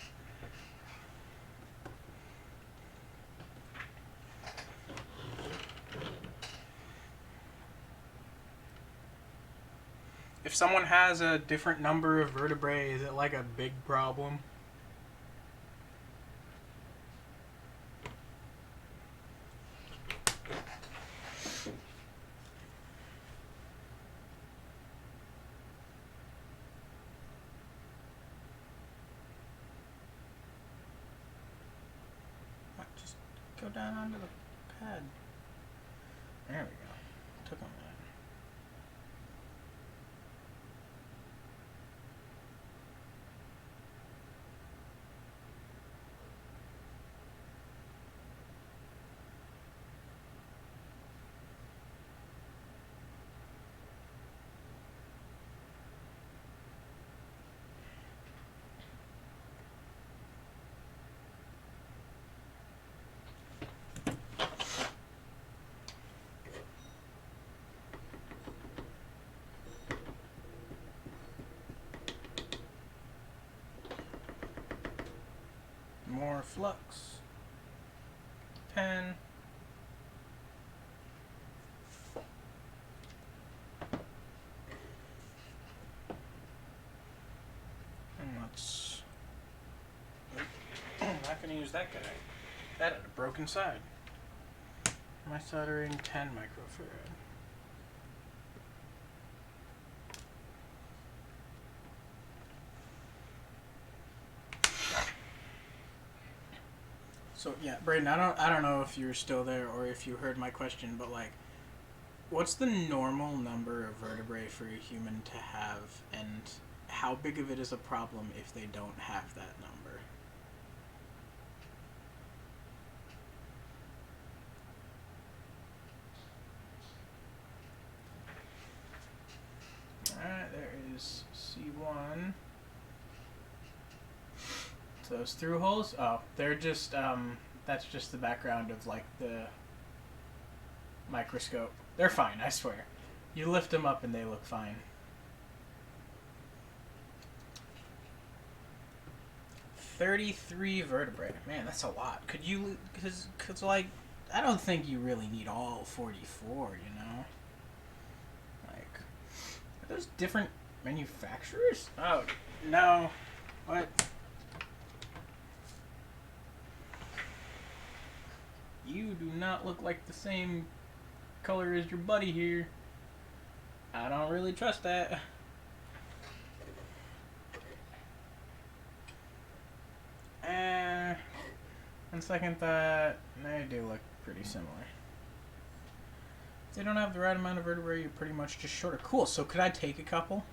A: If someone has a different number of vertebrae, is it like a big problem? Just go down onto the pad. There we go. Took a minute. More flux. Pen. And let's... I'm not going to use that guy. That had a broken side. Am I soldering 10 microfarad? So yeah, Brayden, I don't know if you're still there or if you heard my question, but like, what's the normal number of vertebrae for a human to have, and how big of it is a problem if they don't have that number? Alright, there is C1. So those through holes, oh, they're just, that's just the background of, like, the microscope. They're fine, I swear. You lift them up and they look fine. 33 vertebrae. Man, that's a lot. Could you, cause like, I don't think you really need all 44, you know? Like, are those different manufacturers? Oh, no. What? You do not look like the same color as your buddy here. I don't really trust that. On second thought, they do look pretty similar. If they don't have the right amount of vertebrae, you're pretty much just shorter. Cool, so could I take a couple?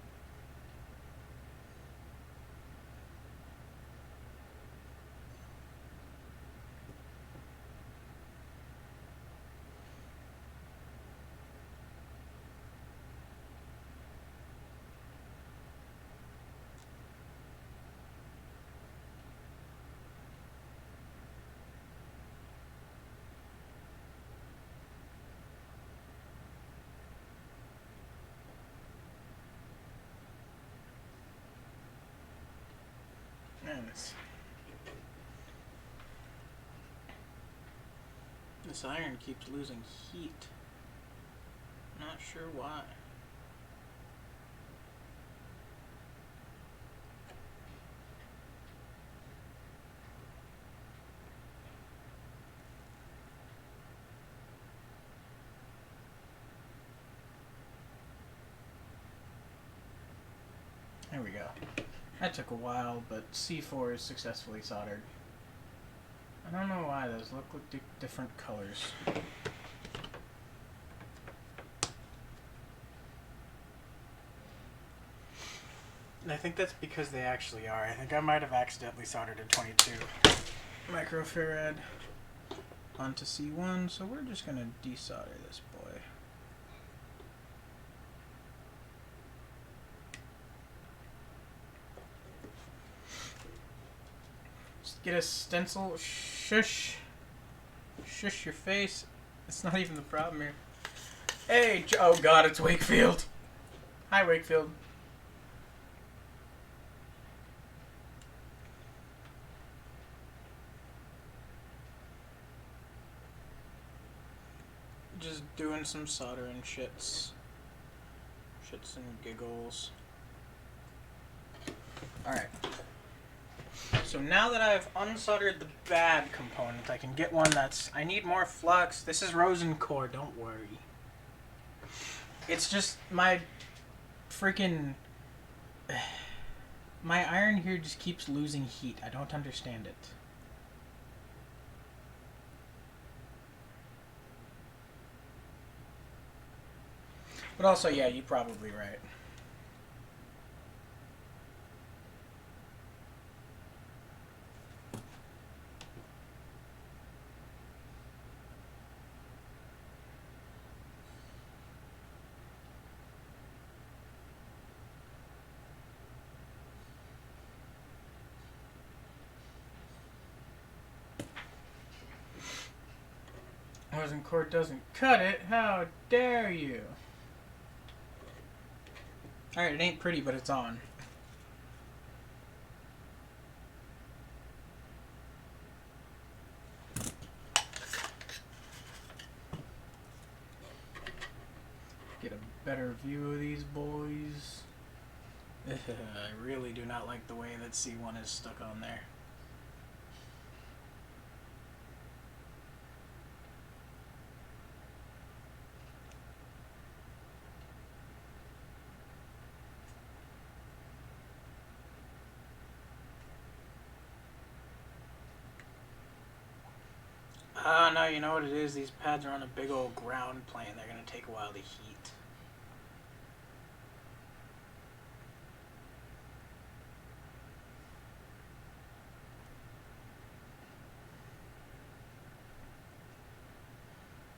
A: hands. This iron keeps losing heat. Not sure why. There we go. That took a while, but C4 is successfully soldered. I don't know why those look like different colors. And I think that's because they actually are. I think I might have accidentally soldered a 22 microfarad onto C1, so we're just going to desolder this boy. Just get a stencil. Shush. Shush your face. It's not even the problem here. Hey, oh god, it's Wakefield. Hi, Wakefield. Just doing some soldering shits and giggles. Alright. So now that I've unsoldered the bad component, I can get one that's... I need more flux. This is Rosen core, don't worry. It's just my freaking... My iron here just keeps losing heat. I don't understand it. But also, yeah, you're probably right. Rosen core doesn't cut it. How dare you? Alright, it ain't pretty, but it's on. Get a better view of these boys. I really do not like the way that C1 is stuck on there. No, you know what it is? These pads are on a big old ground plane. They're going to take a while to heat.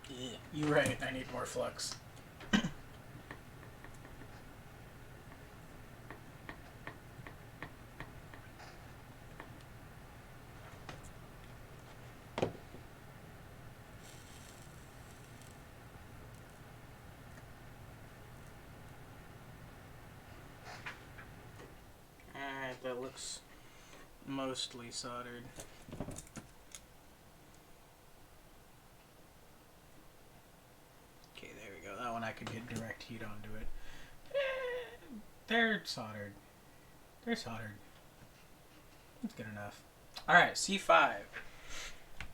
A: Yeah, you're right. I need more flux. That looks mostly soldered. Okay, there we go. That one I could get direct heat onto it. They're soldered. They're soldered. That's good enough. Alright, C5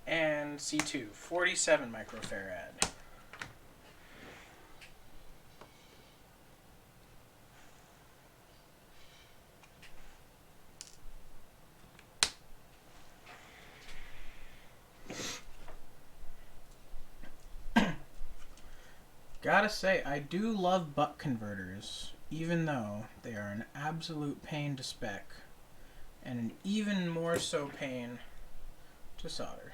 A: and C2, 47 microfarad. Gotta say, I do love buck converters, even though they are an absolute pain to spec, and an even more so pain to solder.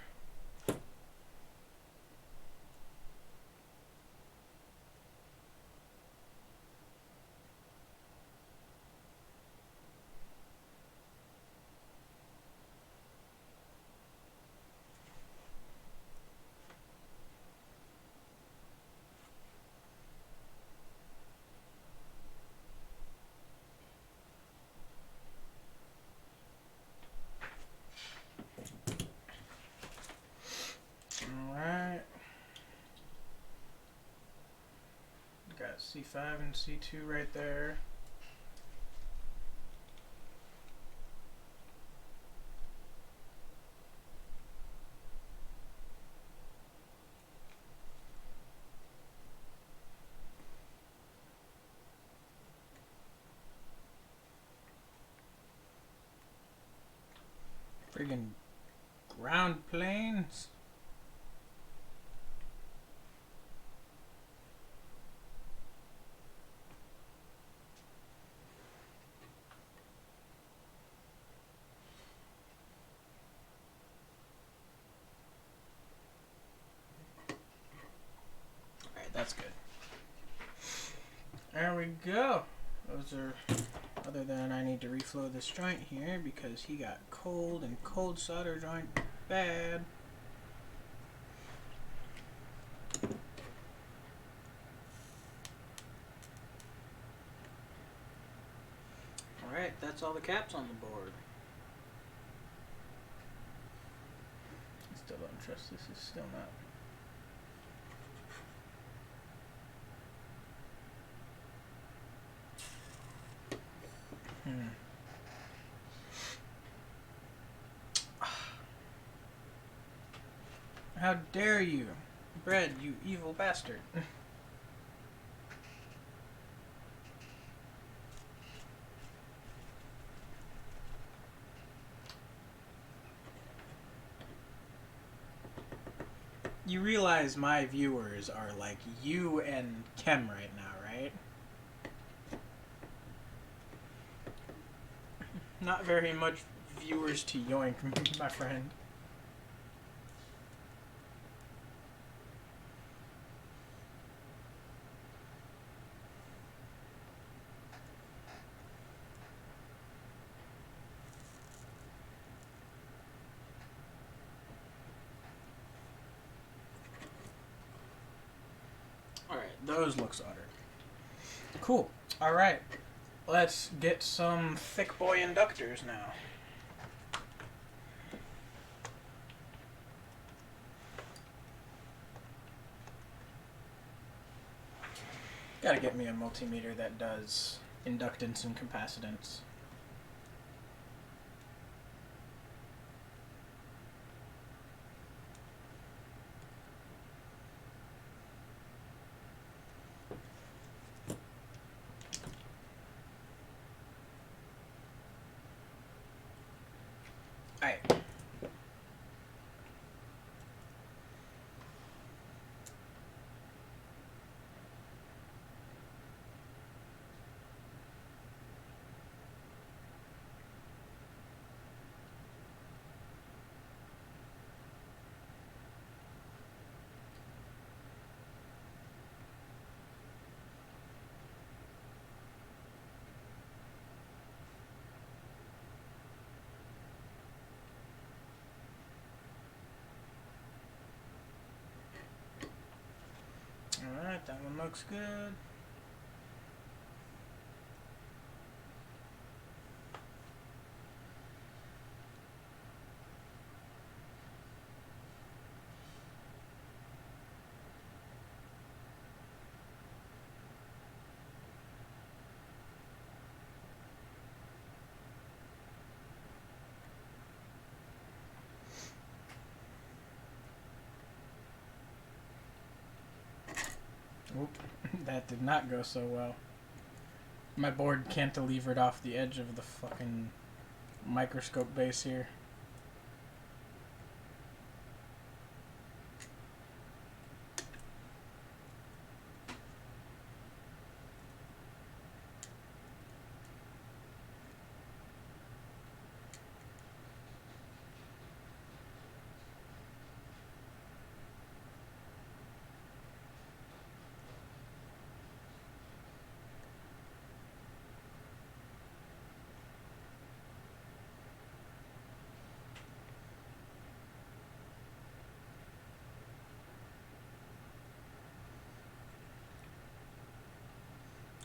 A: C5 and C2 right there. Friggin' ground planes. Alright, that's good. There we go. Those are, other than I need to reflow this joint here because he got cold and cold solder joint bad. Alright, that's all the caps on the board. I still don't trust this is still not. How dare you, bread, you evil bastard. You realize my viewers are like you and Kem right now, right? Not very much viewers to yoink, my friend. Alright, those look soldered. Cool. Alright, let's get some thick boy inductors now. Gotta get me a multimeter that does inductance and capacitance. Alright. Alright, that one looks good. Oop, that did not go so well. My board cantilevered off the edge of the fucking microscope base here.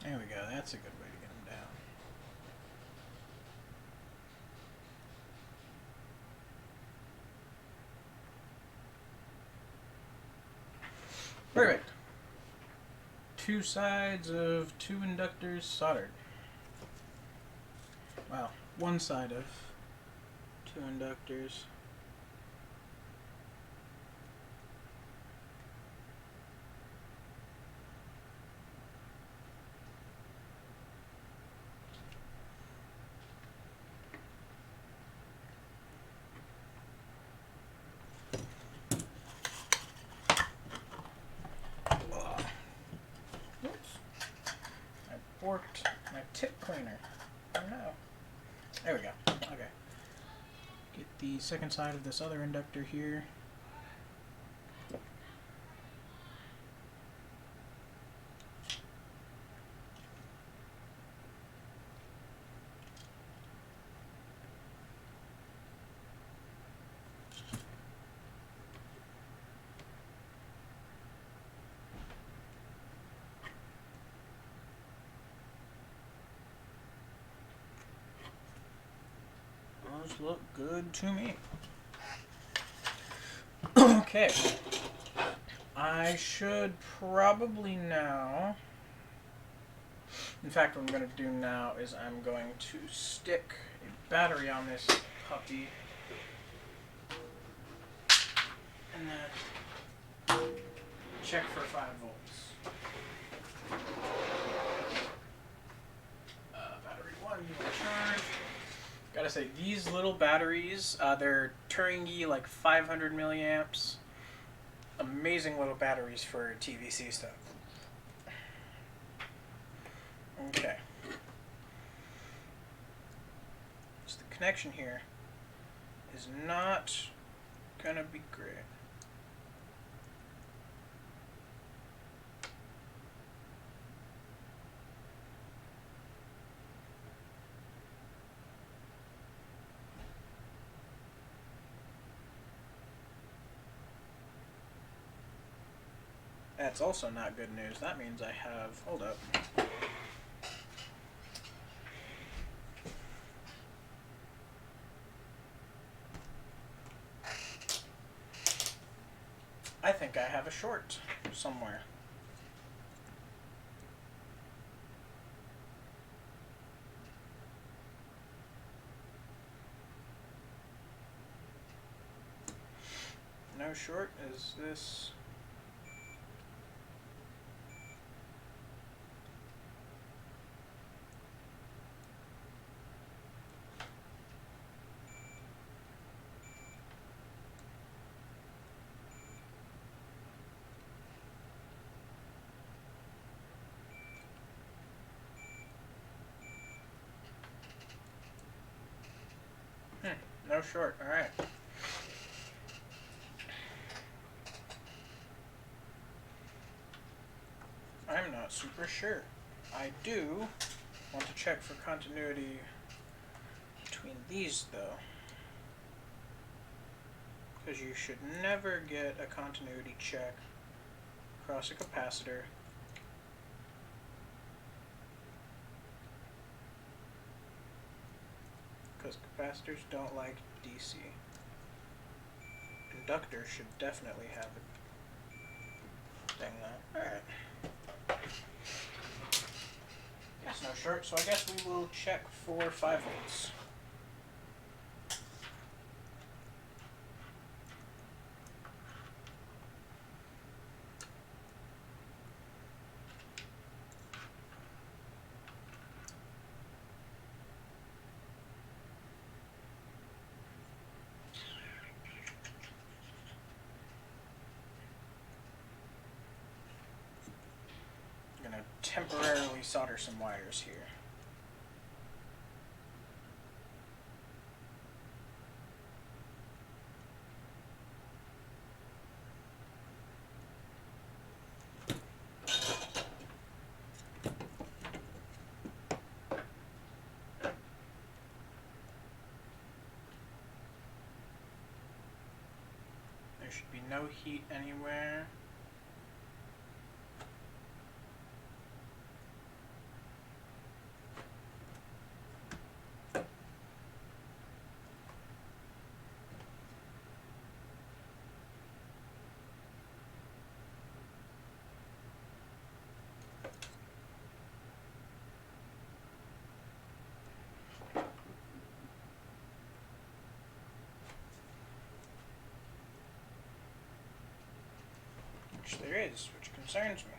A: There we go, that's a good way to get them down. Perfect. 2 sides of 2 inductors soldered. Well, 1 side of 2 inductors. Worked my tip cleaner. Oh no. There we go. Okay. Get the second side of this other inductor here. Those look good to me. Okay. I should probably now... In fact, what I'm going to do now is I'm going to stick a battery on this puppy. And then check for 5 volts. Battery 1, you will charge. Gotta say, these little batteries, they're Turingy, like 500 milliamps. Amazing little batteries for TVC stuff. Okay. So the connection here is not gonna be great. That's also not good news. That means I have... Hold up. I think I have a short somewhere. No short. Is this... No short. All right. I'm not super sure. I do want to check for continuity between these, though. Because you should never get a continuity check across a capacitor. Because capacitors don't like DC. Inductors should definitely have a thing though. Alright. Guess no short, so I guess we will check for 5 volts. Temporarily solder some wires here. There should be no heat anywhere. which there is, which concerns me.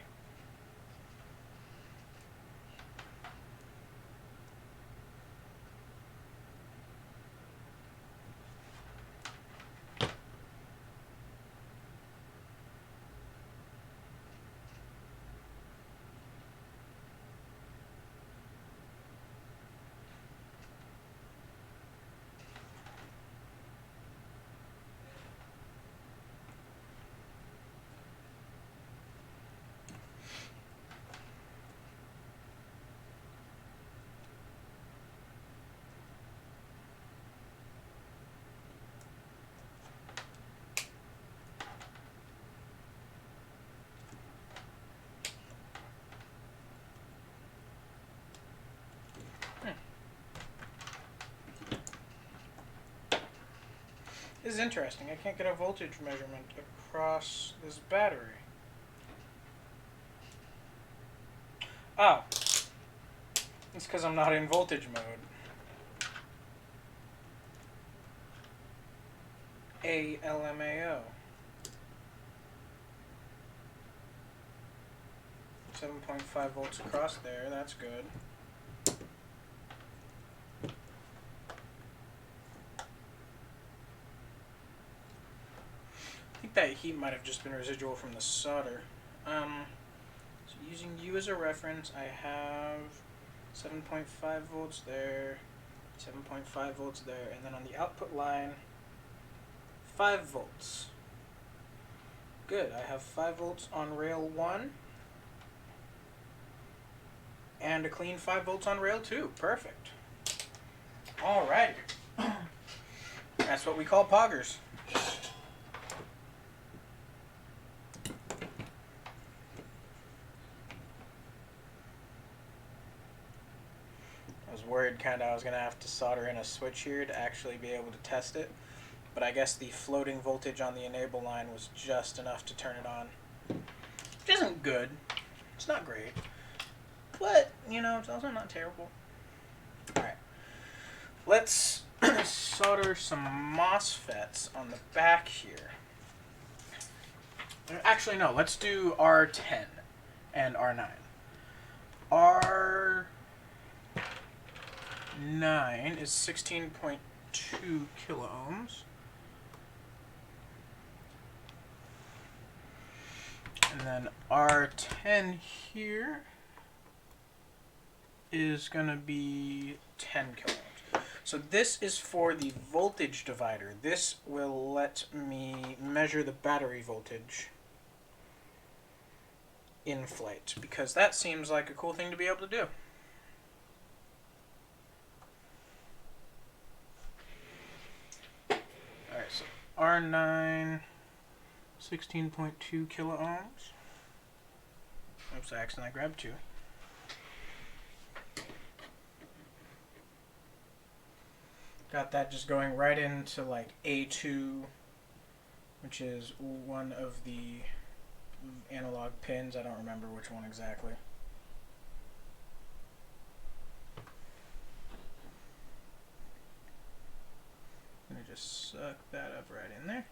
A: This is interesting. I can't get a voltage measurement across this battery. Oh. It's because I'm not in voltage mode. ALMAO. 7.5 volts across there. That's good. I think that heat might have just been residual from the solder. So using U as a reference, I have 7.5 volts there, 7.5 volts there, and then on the output line, 5 volts. Good, I have 5 volts on rail 1, and a clean 5 volts on rail 2. Perfect. Alright. That's what we call poggers. I was worried I was going to have to solder in a switch here to actually be able to test it. But I guess the floating voltage on the enable line was just enough to turn it on. Which isn't good. It's not great. But, you know, it's also not terrible. Alright. Let's solder some MOSFETs on the back here. Actually, no. Let's do R10 and R9. R9 is 16.2 kilo ohms. And then R10 here is going to be 10 kilo ohms. So this is for the voltage divider. This will let me measure the battery voltage in flight, because that seems like a cool thing to be able to do. Alright, so R9, 16.2 kilo ohms. Oops, I accidentally grabbed 2. Got that just going right into like A2, which is one of the analog pins. I don't remember which one exactly. I'm gonna just suck that up right in there.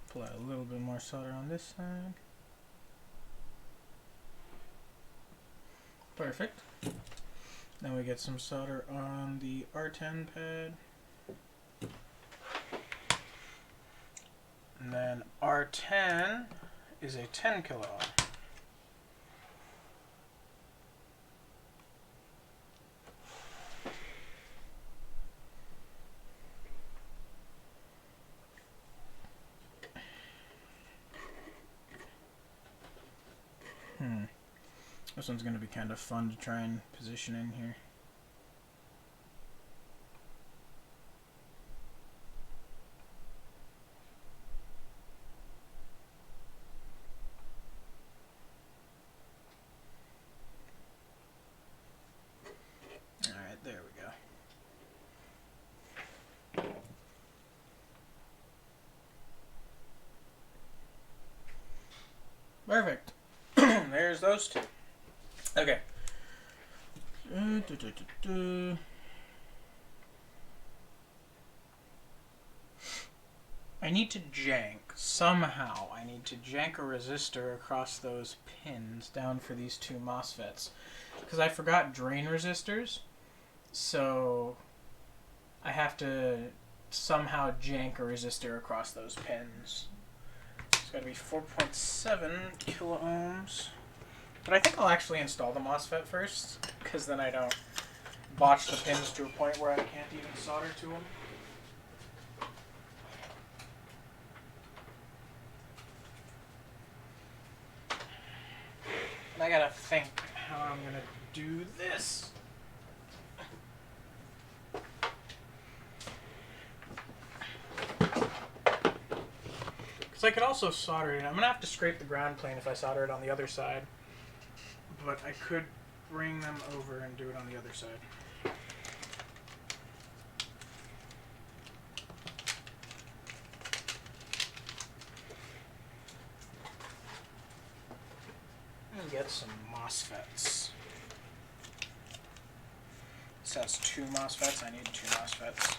A: Pull out a little bit more solder on this side. Perfect. Then we get some solder on the R10 pad. And then R10 is a 10 kilo ohm. This one's going to be kind of fun to try and position in here. Alright, there we go. Perfect. There's those two. Okay. I need to jank, somehow, I need to jank a resistor across those pins down for these two MOSFETs. Because I forgot drain resistors, so I have to somehow jank a resistor across those pins. It's got to be 4.7 kilo ohms. But I think I'll actually install the MOSFET first, because then I don't botch the pins to a point where I can't even solder to them. And I gotta think how I'm gonna do this. Because I could also solder it. I'm gonna have to scrape the ground plane if I solder it on the other side. But I could bring them over and do it on the other side. And get some MOSFETs. This has two MOSFETs. I need two MOSFETs.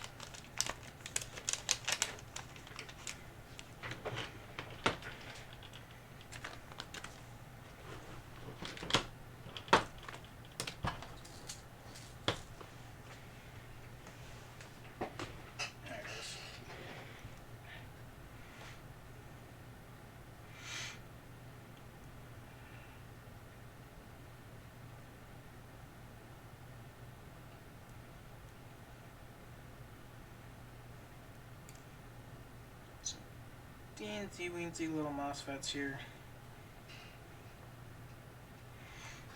A: Teensy weensy little MOSFETs here.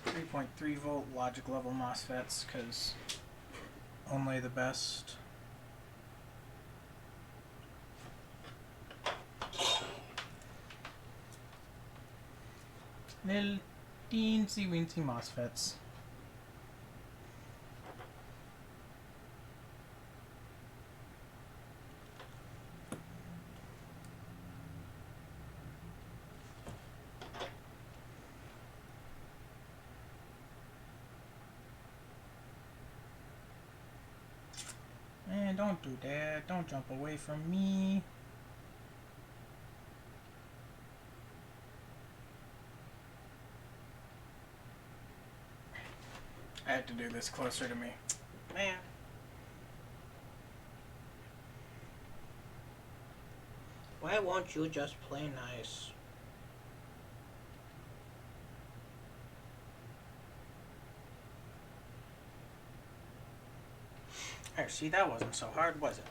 A: 3.3 volt logic level MOSFETs, because only the best. Little teensy weensy MOSFETs. Man, don't do that. Don't jump away from me. I had to do this closer to me. Man. Why won't you just play nice? There, see, that wasn't so hard, was it?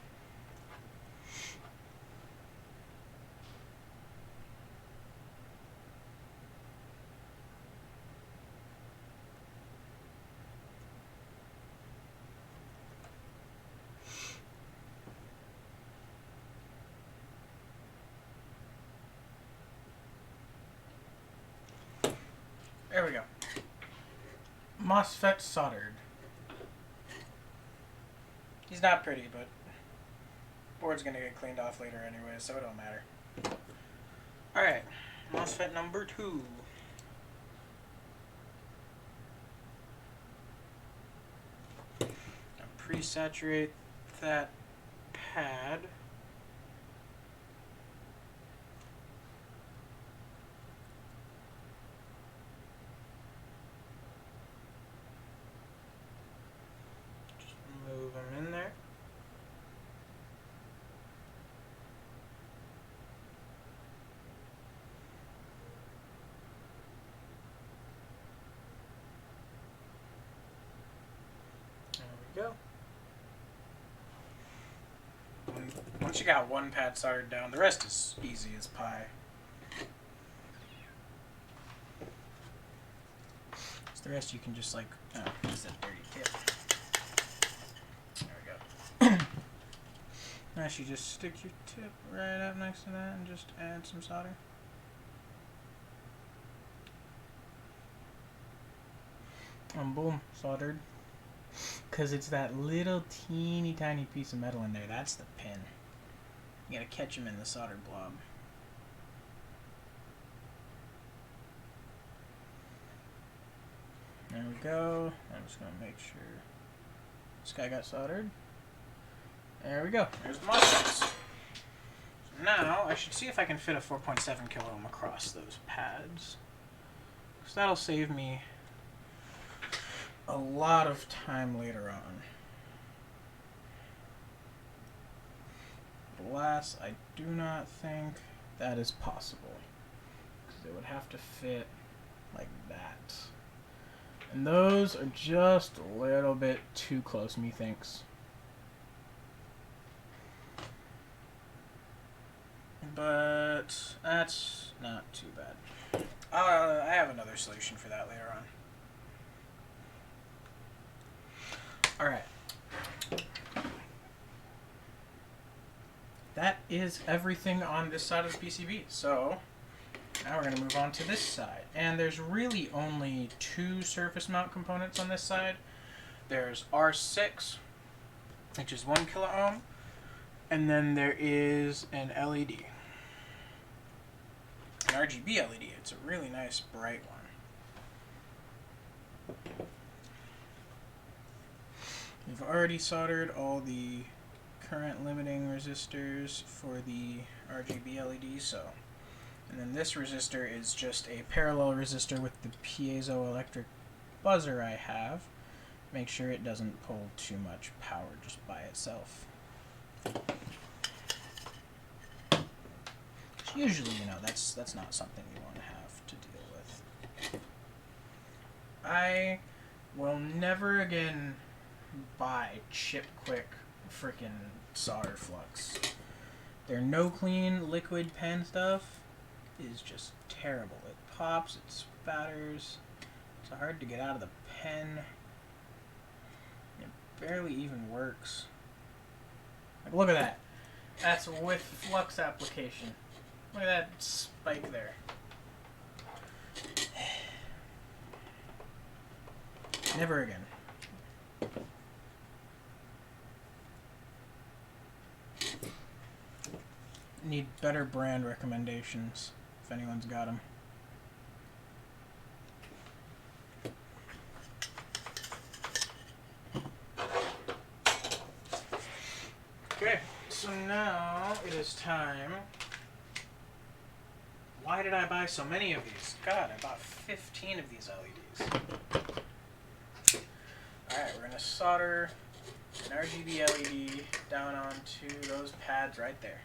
A: There we go. MOSFET soldered. He's not pretty, but board's gonna get cleaned off later anyway, so it don't matter. Alright, MOSFET number 2. Now pre-saturate that pad. Move them in there. There we go. Once you got one pad soldered down, the rest is easy as pie. So the rest you can just like, oh, use that dirty tip. Now you just stick your tip right up next to that and just add some solder. And boom, soldered. Because it's that little teeny tiny piece of metal in there. That's the pin. You gotta catch them in the solder blob. There we go. I'm just gonna make sure this guy got soldered. There we go. There's the MOSFETs. So now I should see if I can fit a 4.7 kilo ohm across those pads. Because that'll save me a lot of time later on. Alas, I do not think that is possible. Because it would have to fit like that. And those are just a little bit too close, methinks. But that's not too bad. I have another solution for that later on. Alright. That is everything on this side of the PCB. So now we're going to move on to this side. And there's really only two surface mount components on this side. There's R6, which is 1 kilo ohm, and then there is an LED. An RGB LED. It's a really nice bright one. We've already soldered all the current limiting resistors for the RGB LED, and then this resistor is just a parallel resistor with the piezoelectric buzzer I have. Make sure it doesn't pull too much power just by itself. Usually, that's not something you want to have to deal with. I will never again buy Chip Quick frickin' solder flux. Their no clean liquid pen stuff is just terrible. It pops, it spatters, it's hard to get out of the pen. It barely even works. Like, look at that. That's with flux application. Look at that spike there. Never again. Need better brand recommendations, if anyone's got them. Okay, so now it is time. Why did I buy so many of these? God, I bought 15 of these LEDs. Alright, we're going to solder an RGB LED down onto those pads right there.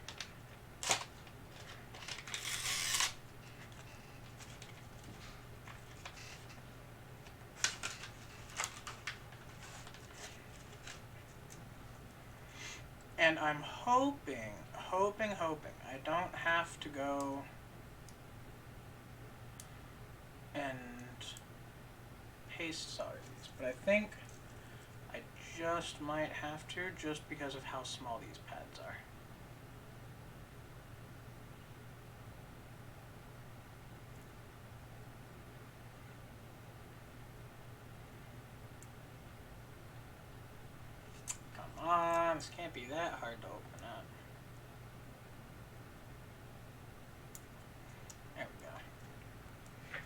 A: And I'm hoping I don't have to go and paste solder these, but I think I just might have to, just because of how small these pads are. Come on, this can't be that hard to open up. There we go.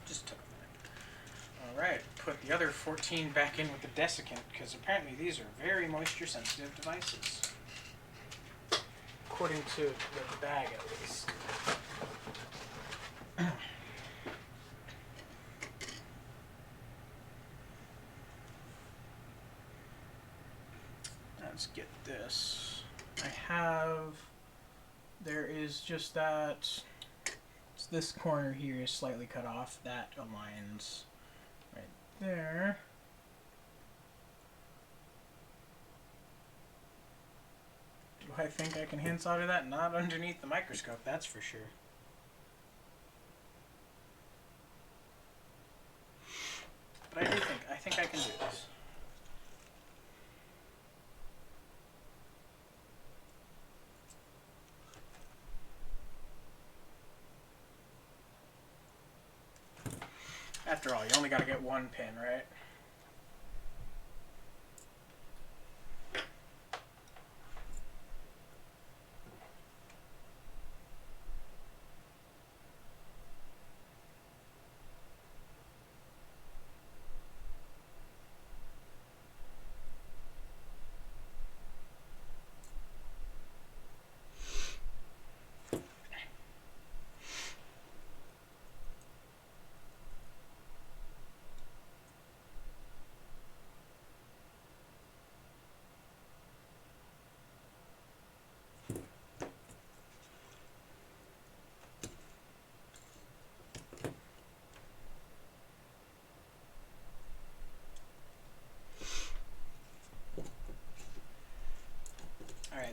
A: Just took a minute. Alright, put the other 14 back in with the desiccant, because apparently these are very moisture sensitive devices. According to the bag at least. Let's get this. There is just that, this corner here is slightly cut off. That aligns right there. Do I think I can hand solder that? Not underneath the microscope, that's for sure. But I think I can do this. After all, you only got to get one pin, right?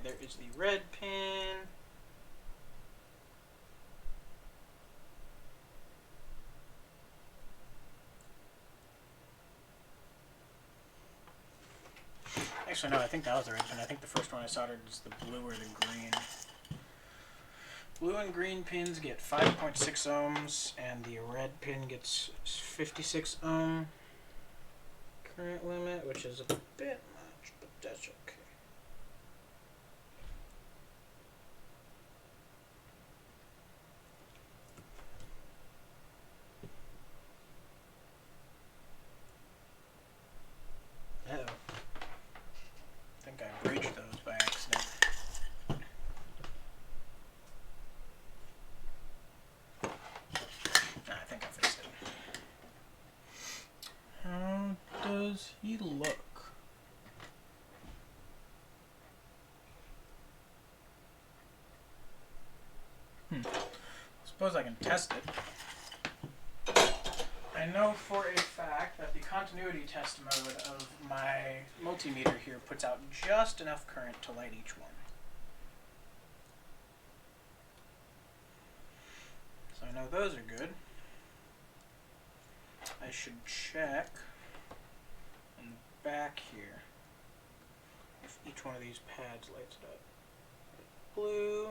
A: there is the red pin. Actually, no, I think that was the red pin. I think the first one I soldered is the blue or the green. Blue and green pins get 5.6 ohms, and the red pin gets 56 ohm current limit, which is a bit much, but that's okay. Uh-oh. I think I breached those by accident. Nah, I think I fixed it. How does he look? Suppose I can test it. I know for a fact that the continuity test mode of my multimeter here puts out just enough current to light each one. So I know those are good. I should check in the back here if each one of these pads lights it up. Blue.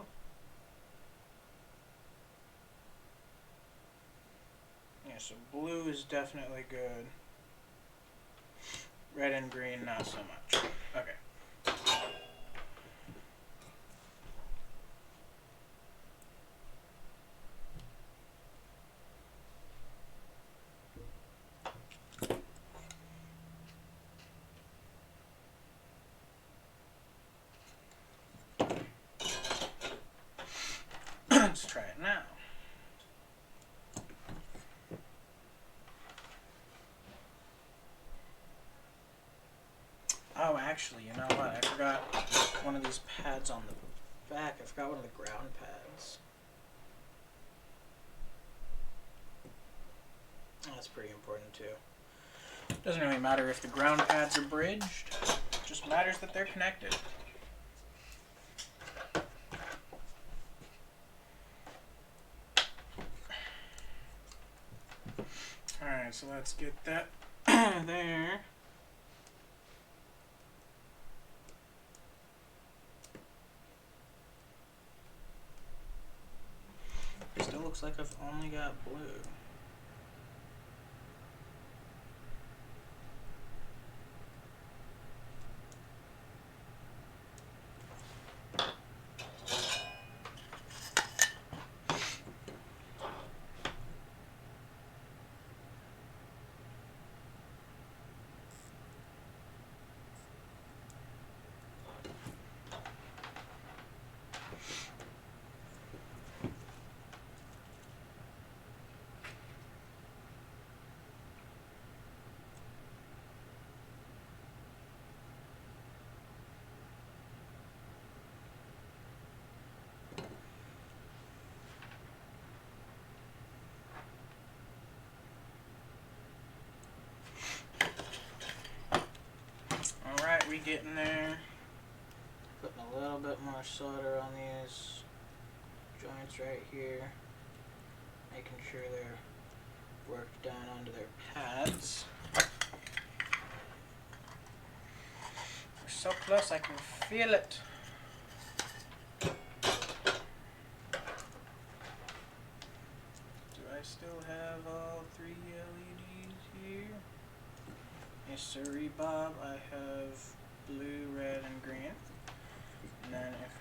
A: Yeah, so blue is definitely good. Red and green, not so much. Okay. Let's try it now. Oh, actually, you know what? I forgot one of these pads on the back. I forgot one of the ground pads. That's pretty important too. Doesn't really matter if the ground pads are bridged. It just matters that they're connected. Alright, so let's get that there. Still looks like I've only got blue. Alright, we getting there. Putting a little bit more solder on these joints right here. Making sure they're worked down onto their pads. We're so close I can feel it. Do I still have all 3 LEDs here? Yes, sirree, Bob. I have blue, red, and green. And then if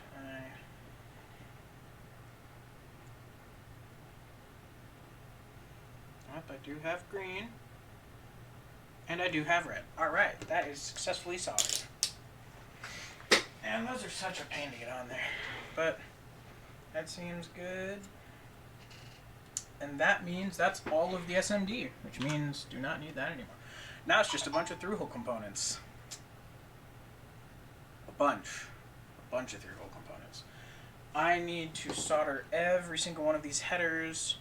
A: I do have green. And I do have red. Alright, that is successfully soldered. And those are such a pain to get on there. But that seems good. And that means that's all of the SMD, which means do not need that anymore. Now it's just a bunch of through-hole components. A bunch of through-hole components. I need to solder every single one of these headers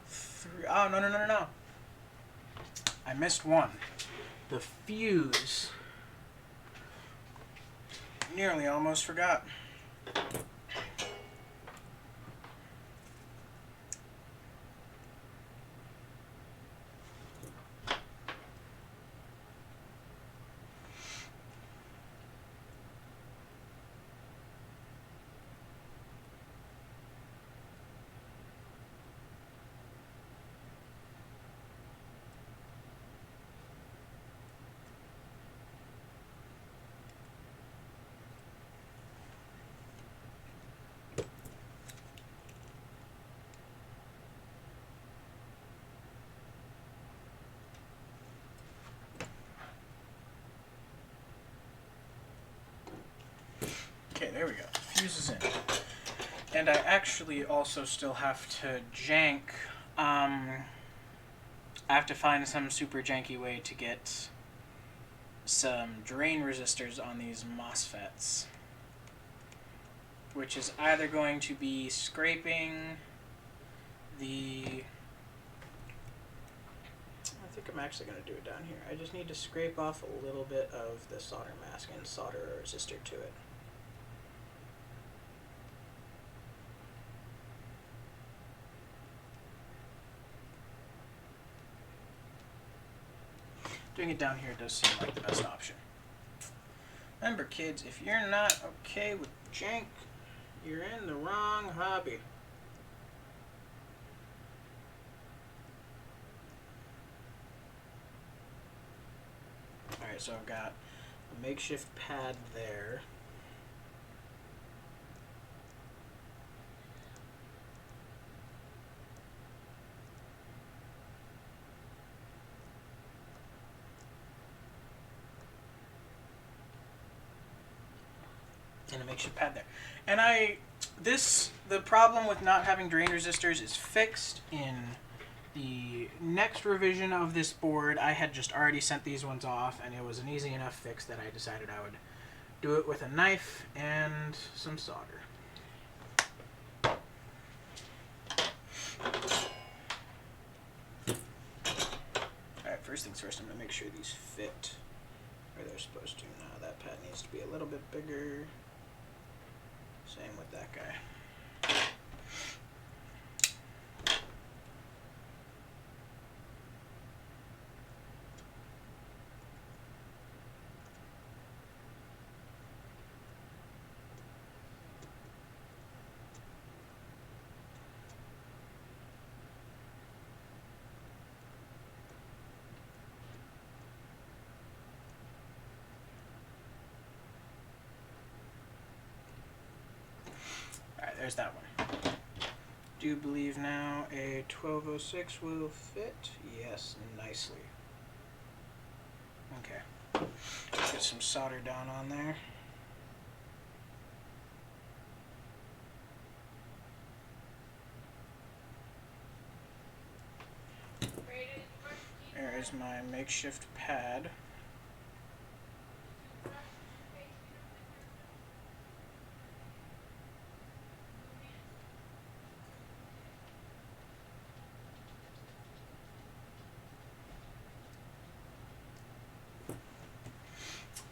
A: through. Oh, no. I missed one. The fuse. Nearly almost forgot. Okay, there we go. Fuse is in. And I actually also still have to jank. I have to find some super janky way to get some drain resistors on these MOSFETs. Which is either going to be scraping the... I think I'm actually going to do it down here. I just need to scrape off a little bit of the solder mask and solder a resistor to it. Doing it down here does seem like the best option. Remember, kids, if you're not okay with jank, you're in the wrong hobby. Alright, so I've got a makeshift pad there. And a makeshift pad there. And the problem with not having drain resistors is fixed in the next revision of this board. I had just already sent these ones off, and it was an easy enough fix that I decided I would do it with a knife and some solder. Alright, first things first, I'm going to make sure these fit where they're supposed to. Now that pad needs to be a little bit bigger. Same with that guy. There's that one. Do you believe now a 1206 will fit? Yes, nicely. Okay. Get some solder down on there. There's my makeshift pad.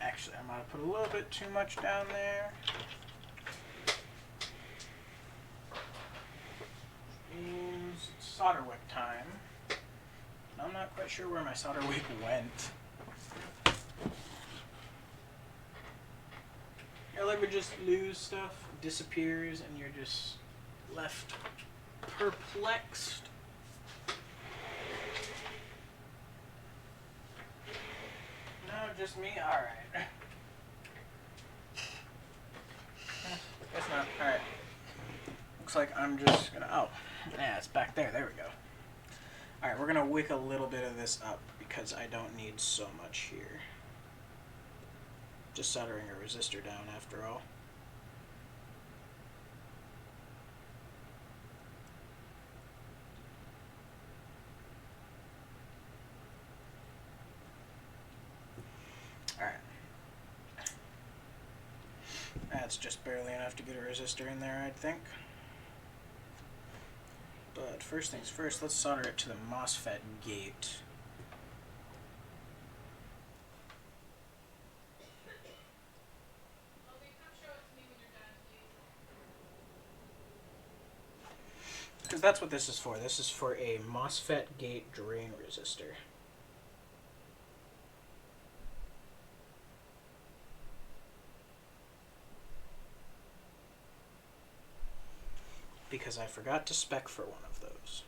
A: Actually, I might have put a little bit too much down there. Is solder wick time. I'm not quite sure where my solder wick went. You ever just lose stuff, disappears, and you're just left perplexed? No, just me? Alright. Guess not. Alright. Looks like I'm just gonna... Oh, yeah, it's back there. There we go. Alright, we're gonna wick a little bit of this up because I don't need so much here. Just soldering a resistor down after all. Alright. That's just barely enough to get a resistor in there, I think. But first things first, let's solder it to the MOSFET gate. because that's what this is for. This is for a MOSFET gate drain resistor. Because I forgot to spec for one of those.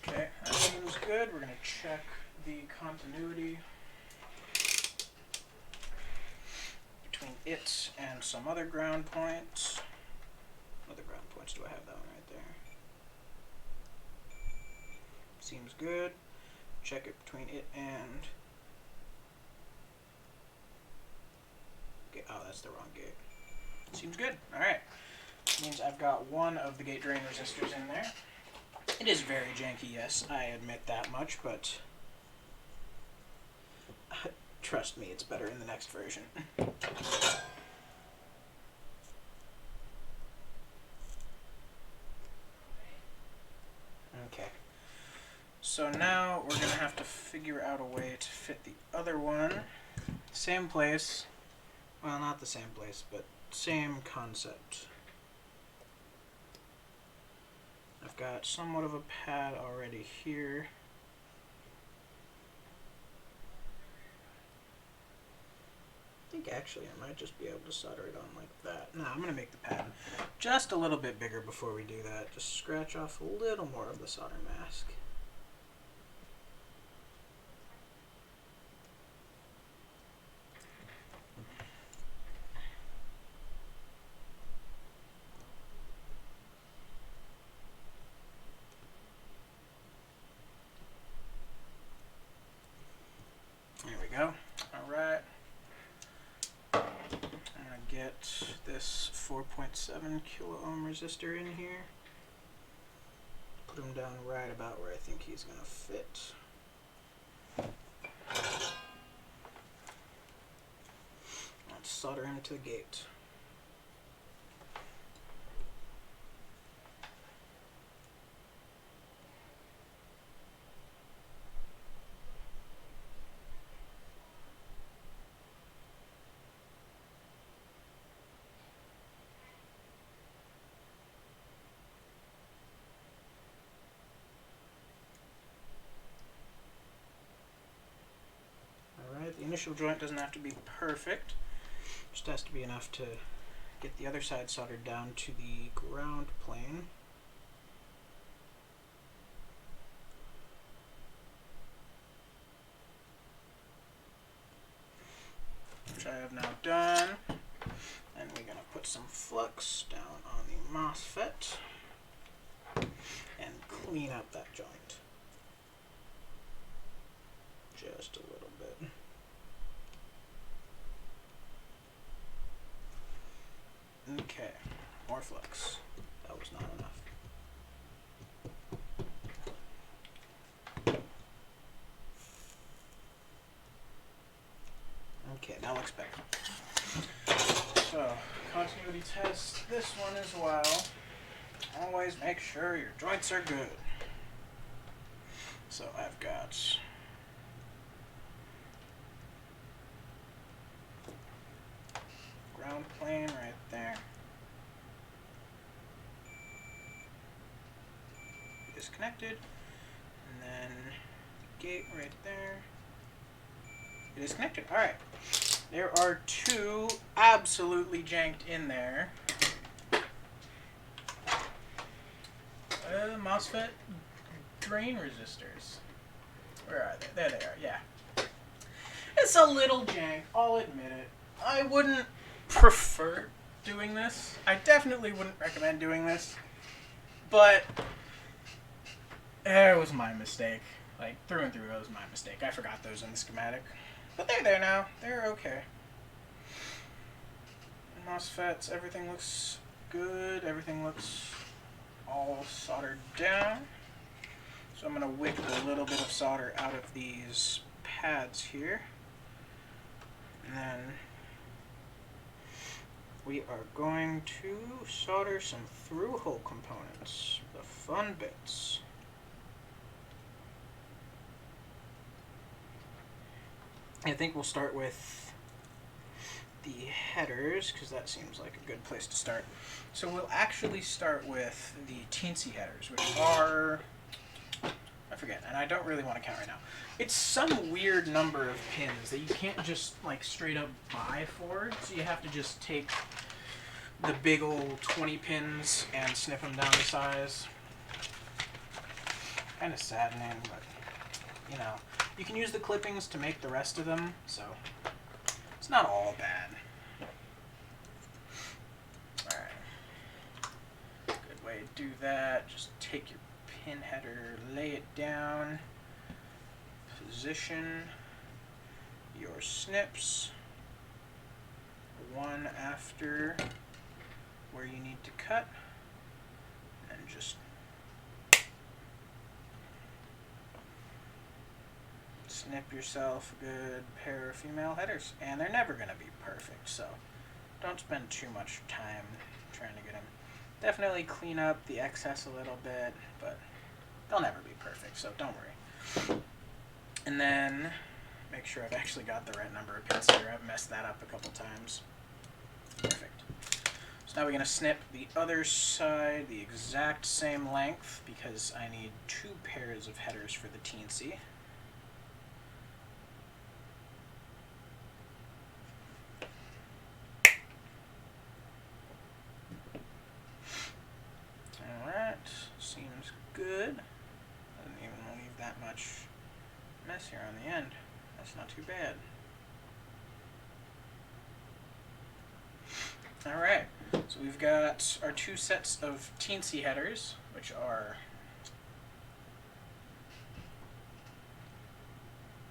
A: Okay, that seems good. We're going to check the continuity between it and some other ground points. What other ground points do I have? That one right there. Seems good. Check it between it and... oh, that's the wrong gate. Seems good. Alright. Means I've got one of the gate drain resistors in there. It is very janky, yes, I admit that much, but trust me, it's better in the next version. Okay. So now we're going to have to figure out a way to fit the other one. Same place. Well, not the same place, but same concept. I've got somewhat of a pad already here. I think actually I might just be able to solder it on like that. No, I'm going to make the pad just a little bit bigger before we do that. Just scratch off a little more of the solder mask. There we go. Alright. I'm going to get this 4.7 kilo ohm resistor in here. Put him down right about where I think he's going to fit. Let's solder him to the gate. The initial joint doesn't have to be perfect, just has to be enough to get the other side soldered down to the ground plane. Which I have now done. And we're going to put some flux down on the MOSFET and clean up that joint. Just a little bit. Okay, more flux. That was not enough. Okay, now looks better. So, continuity test this one as well. Always make sure your joints are good. So I've got ground plane right there. Disconnected. And then gate right there. It is connected. Alright. There are two absolutely janked in there. MOSFET drain resistors. Where are they? There they are, yeah. It's a little jank, I'll admit it. I wouldn't prefer doing this. I definitely wouldn't recommend doing this. But it was my mistake. Like, through and through, it was my mistake. I forgot those in the schematic. But they're there now. They're okay. MOSFETs, everything looks good. Everything looks all soldered down. So I'm going to wick a little bit of solder out of these pads here. And then we are going to solder some through-hole components, the fun bits. I think we'll start with the headers, because that seems like a good place to start. So we'll actually start with the teensy headers, which are, I forget, and I don't really want to count right now. It's some weird number of pins that you can't just like straight up buy for, so you have to just take the big old 20 pins and snip them down to size. Kind of saddening, but you know, you can use the clippings to make the rest of them, so it's not all bad. Alright. Good way to do that. Just take your pin header, lay it down, position your snips one after where you need to cut, and just snip yourself a good pair of female headers. And they're never going to be perfect, so don't spend too much time trying to get them. Definitely clean up the excess a little bit, but they'll never be perfect, so don't worry. And then make sure I've actually got the right number of pins here. I've messed that up a couple times. Perfect. So now we're going to snip the other side the exact same length, because I need 2 pairs of headers for the teensy. Alright, seems good. Doesn't even leave that much mess here on the end. That's not too bad. Alright, so we've got our 2 sets of teensy headers, which are,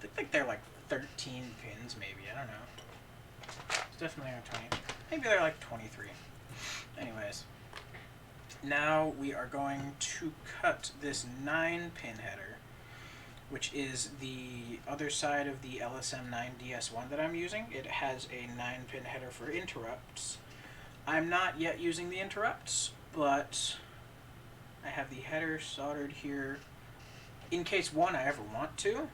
A: I think they're like 13 pins maybe, I don't know. It's definitely not 20. Maybe they're like 23. Anyways, now we are going to cut this 9-pin header, which is the other side of the LSM9DS1 that I'm using. It has a 9-pin header for interrupts. I'm not yet using the interrupts, but I have the header soldered here in case 1, I ever want to,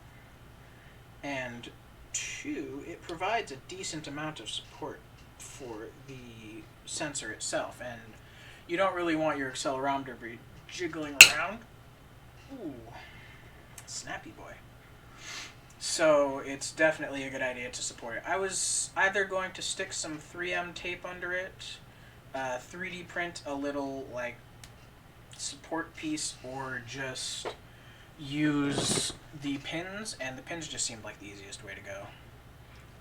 A: and 2, it provides a decent amount of support for the sensor itself, and you don't really want your accelerometer to be jiggling around. Ooh, snappy boy. So it's definitely a good idea to support it. I was either going to stick some 3M tape under it, 3D print a little like support piece, or just use the pins, and the pins just seemed like the easiest way to go.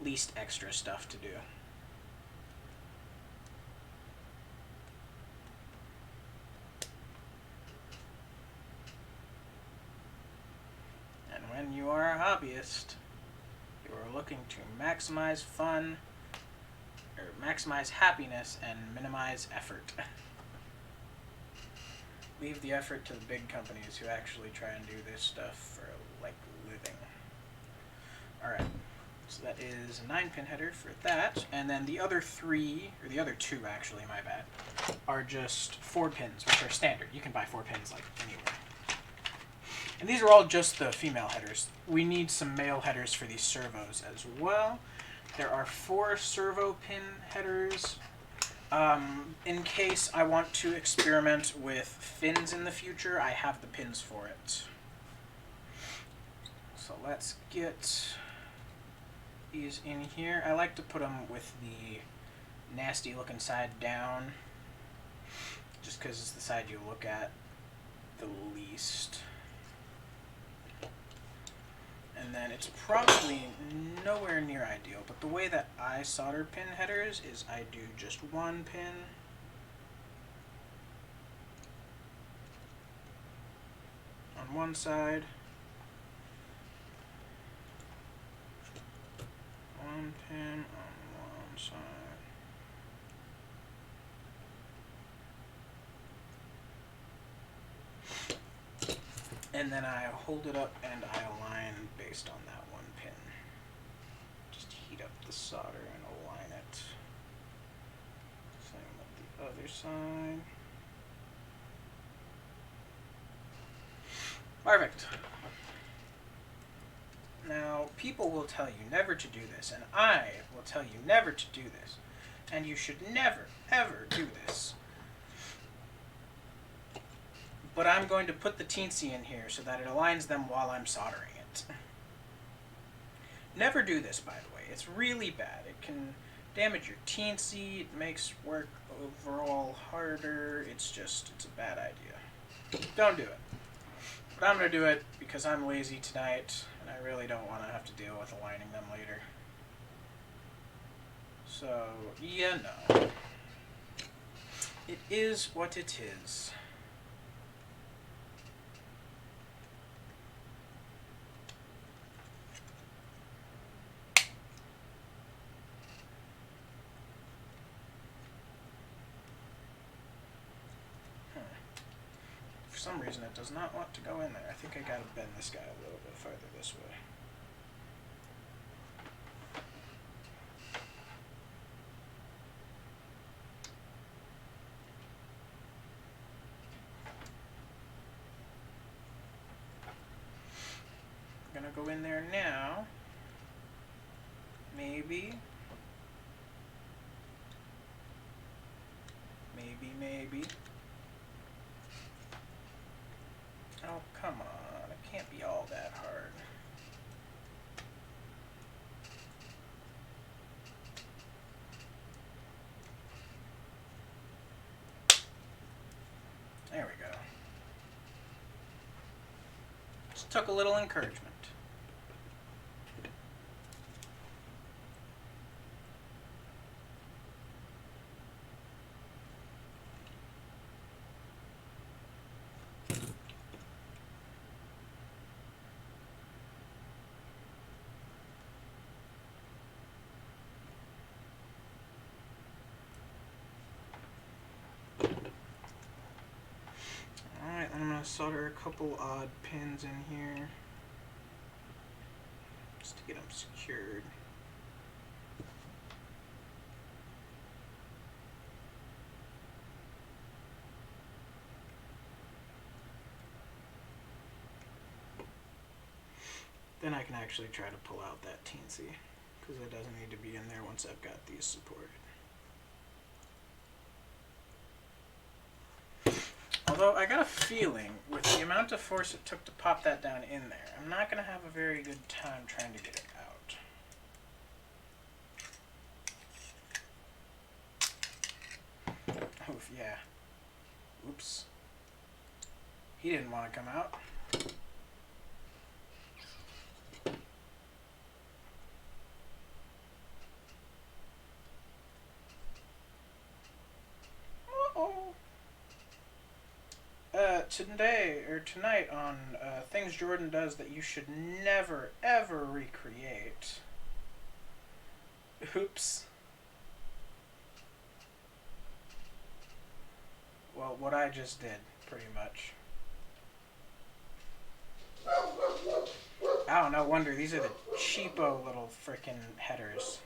A: Least extra stuff to do. And when you are a hobbyist, you are looking to maximize fun, or maximize happiness, and minimize effort. Leave the effort to the big companies who actually try and do this stuff for, like, living. Alright, so that is a 9-pin header for that, and then the other 3, or the other 2 actually, my bad, are just 4 pins, which are standard. You can buy 4 pins, like, anywhere. And these are all just the female headers. We need some male headers for these servos as well. There are 4 servo pin headers. In case I want to experiment with fins in the future, I have the pins for it. So let's get these in here. I like to put them with the nasty looking side down, just because it's the side you look at the least. And then it's probably nowhere near ideal, but the way that I solder pin headers is I do just 1 pin, on one side, 1 pin on one side. And then I hold it up and I align based on that 1 pin. Just heat up the solder and align it. Same with the other side. Perfect. Now, people will tell you never to do this, and I will tell you never to do this. And you should never, ever do this. But I'm going to put the teensy in here so that it aligns them while I'm soldering it. Never do this, by the way. It's really bad. It can damage your teensy. It makes work overall harder. It's a bad idea. Don't do it. But I'm going to do it because I'm lazy tonight, and I really don't want to have to deal with aligning them later. So, yeah, no. It is what it is. For some reason, it does not want to go in there. I think I gotta bend this guy a little bit farther this way. I'm gonna go in there now. Maybe. Maybe. Oh, come on. It can't be all that hard. There we go. Just took a little encouragement. Alright, I'm going to solder a couple odd pins in here just to get them secured. Then I can actually try to pull out that teensy, because it doesn't need to be in there once I've got these supported. Although I got a feeling, with the amount of force it took to pop that down in there, I'm not going to have a very good time trying to get it out. Oof, yeah. Oops. He didn't want to come out. Tonight on things Jordan does that you should never, ever recreate. Oops. Well, what I just did, pretty much. Oh, no wonder. These are the cheapo little frickin' headers.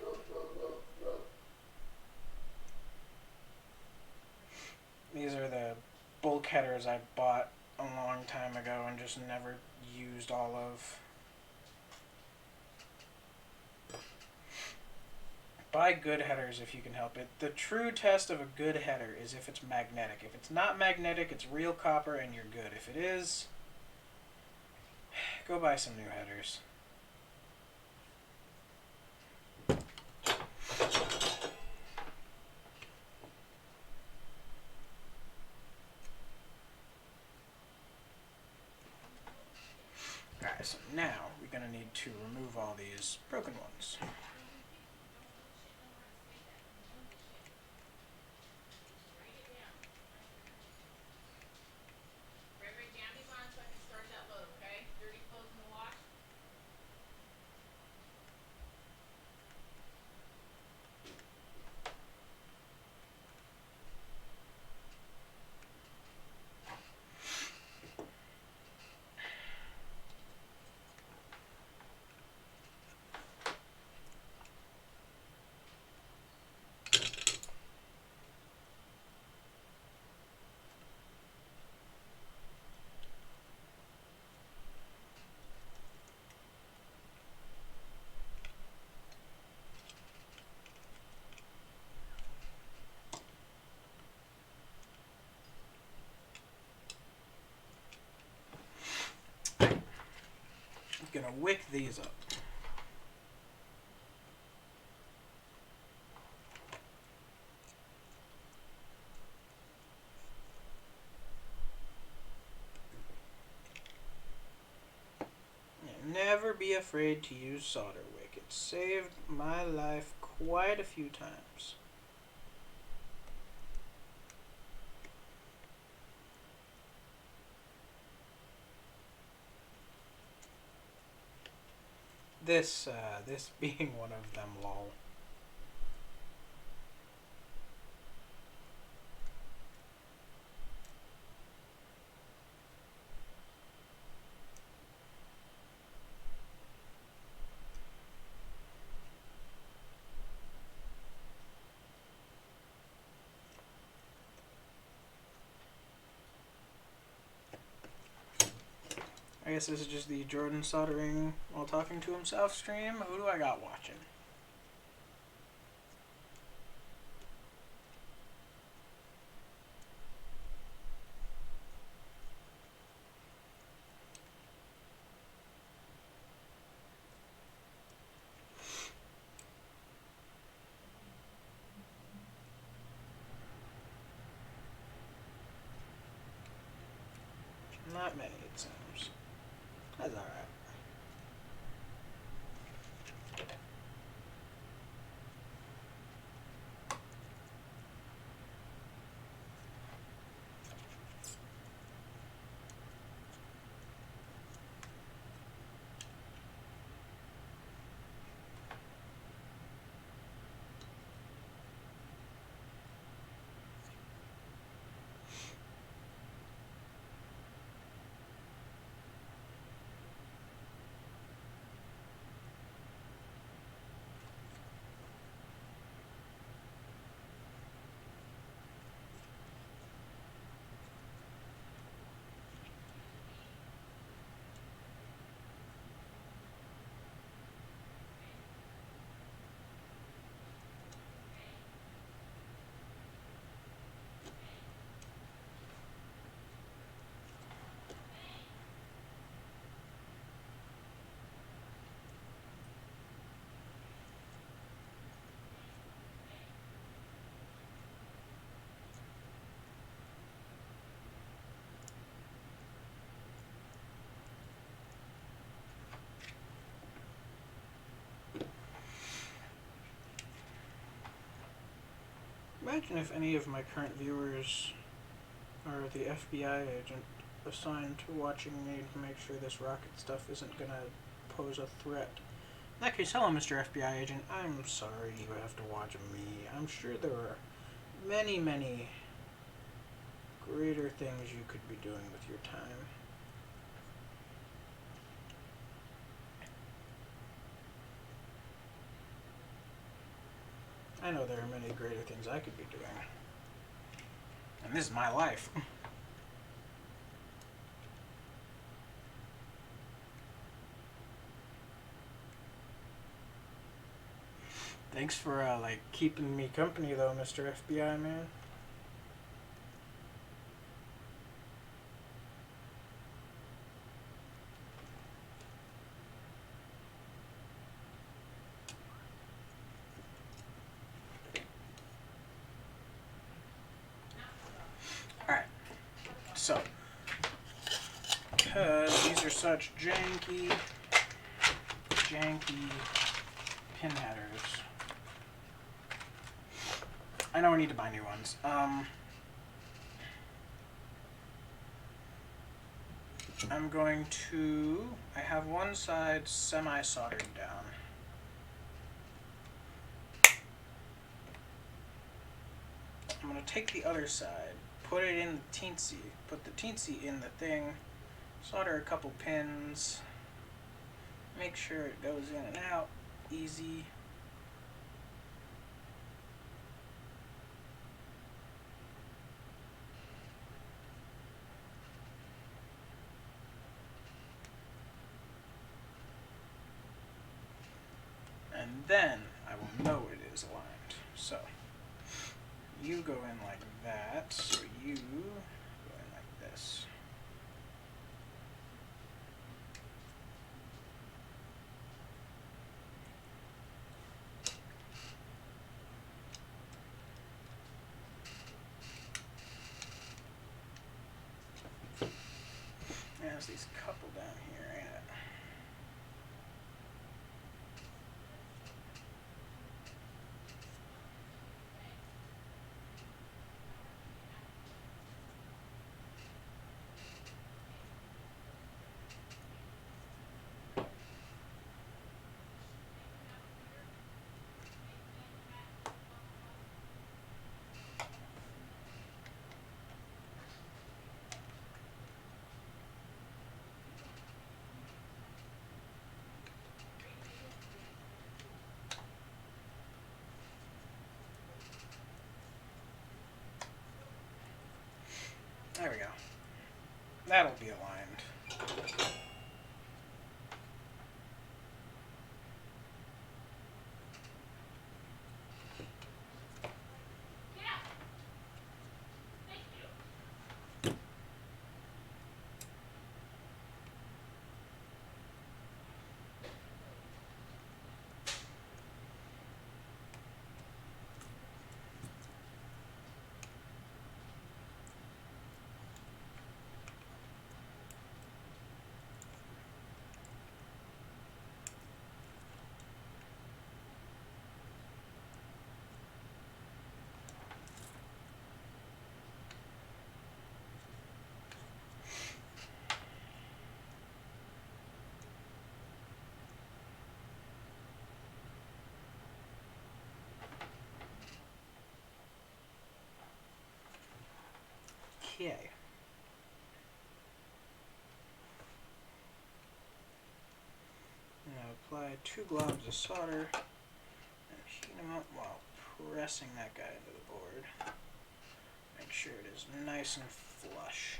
A: These are the bulk headers I bought a long time ago and just never used all of. Buy good headers if you can help it. The true test of a good header is if it's magnetic. If it's not magnetic, it's real copper and you're good. If it is, go buy some new headers. Alright, so now we're going to need to remove all these broken ones. gonna wick these up. Never be afraid to use solder wick. It saved my life quite a few times. This being one of them, lol. I guess this is just the Jordan soldering while talking to himself stream. Who do I got watching? Not many, it seems. That's alright. Imagine if any of my current viewers are the FBI agent assigned to watching me to make sure this rocket stuff isn't gonna pose a threat. In that case, hello, Mr. FBI agent. I'm sorry you have to watch me. I'm sure there are many, many greater things you could be doing with your time. I know there are many greater things I could be doing. And this is my life. Thanks for like keeping me company though, Mr. FBI man. Alright. So, because these are such janky pin headers, I know I need to buy new ones. I'm going to, I have one side semi-soldered down. I'm going to take the other side, put it in the teensy, put the teensy in the thing, solder a couple pins, make sure it goes in and out easy. And then I will know it is aligned. So you go in like that, so you go in like this. There's these couple down here, ain't it? There we go. That'll be aligned. Okay. Now apply 2 globs of solder and heat them up while pressing that guy into the board. Make sure it is nice and flush.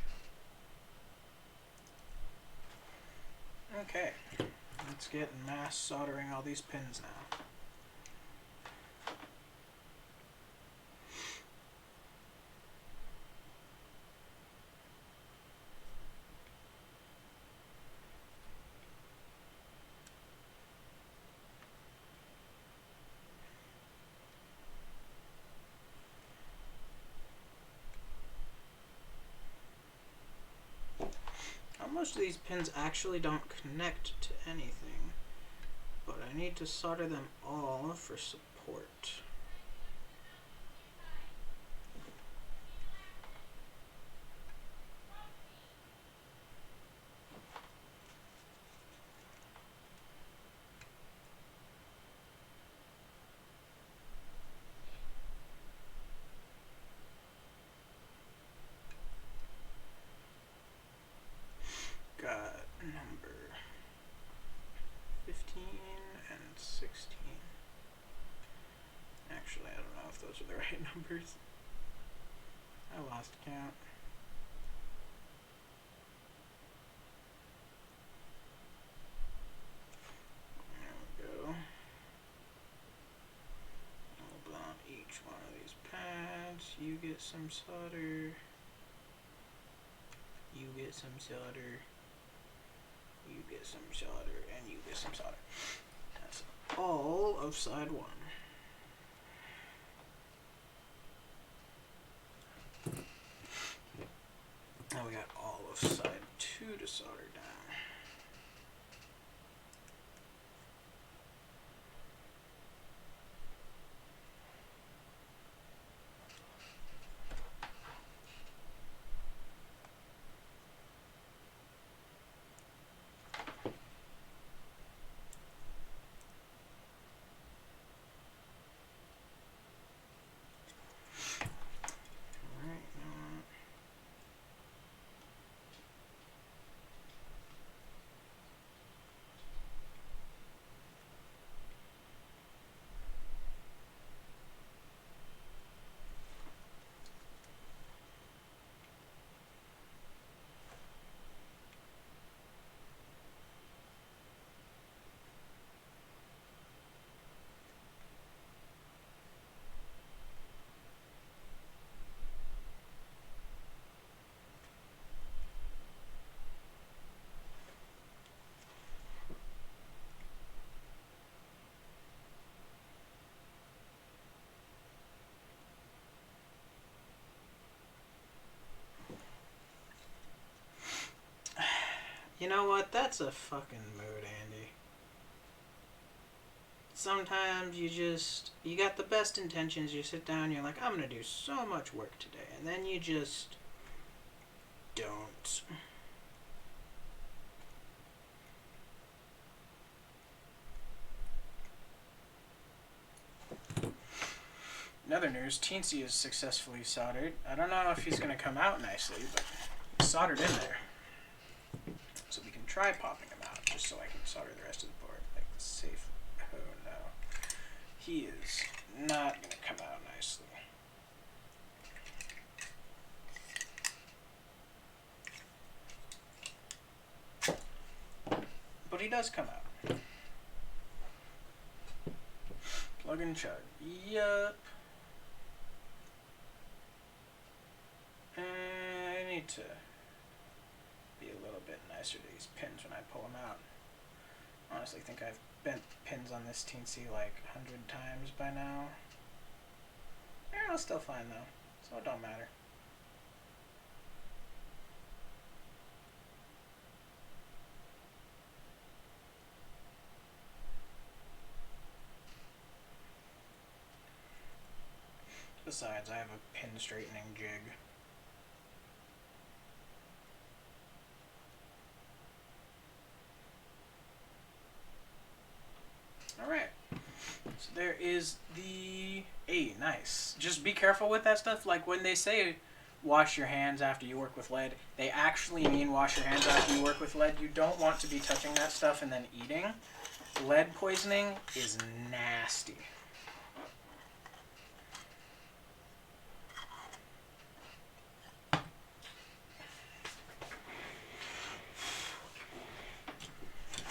A: Okay, let's get mass soldering all these pins now. Most of these pins actually don't connect to anything, but I need to solder them all for support. Got number 15 and 16. Actually, I don't know if those are the right numbers. I lost count. There we go. Hold on each one of these pads. You get some solder. You get some solder. You get some solder, and you get some solder. That's all of side 1. Now we got all of side 2 to solder down. You know what? That's a fucking mood, Andy. Sometimes you got the best intentions, you sit down, you're like, I'm gonna do so much work today, and then you just don't. In other news, Teensy is successfully soldered. I don't know if he's gonna come out nicely, but he's soldered in there. So we can try popping him out, just so I can solder the rest of the board. Like, safe. Oh no. He is not going to come out nicely. But he does come out. Plug and chug. Yup. I need to be a little bit nicer to these pins when I pull them out. Honestly, I think I've bent pins on this Teensy like 100 times by now. I'll still fine though, so it don't matter. Besides, I have a pin straightening jig. Alright. So there is the... Hey, nice. Just be careful with that stuff. Like when they say wash your hands after you work with lead, they actually mean wash your hands after you work with lead. You don't want to be touching that stuff and then eating. Lead poisoning is nasty.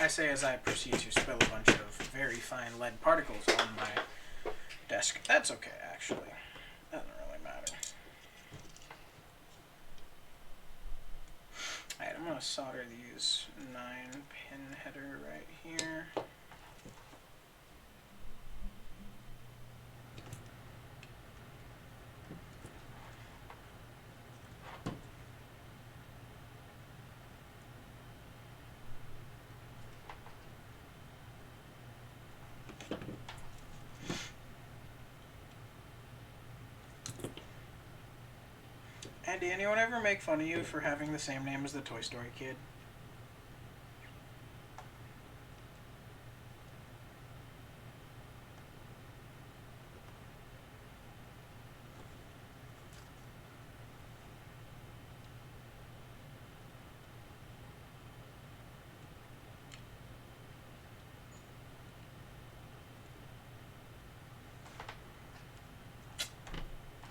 A: I say as I proceed to spill a bunch of very fine lead particles on my desk. That's okay, actually. Doesn't really matter. Alright, I'm going to solder these 9-pin header right here. Andy, anyone ever make fun of you for having the same name as the Toy Story kid?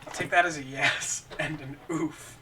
A: I'll take that as a yes and an oof.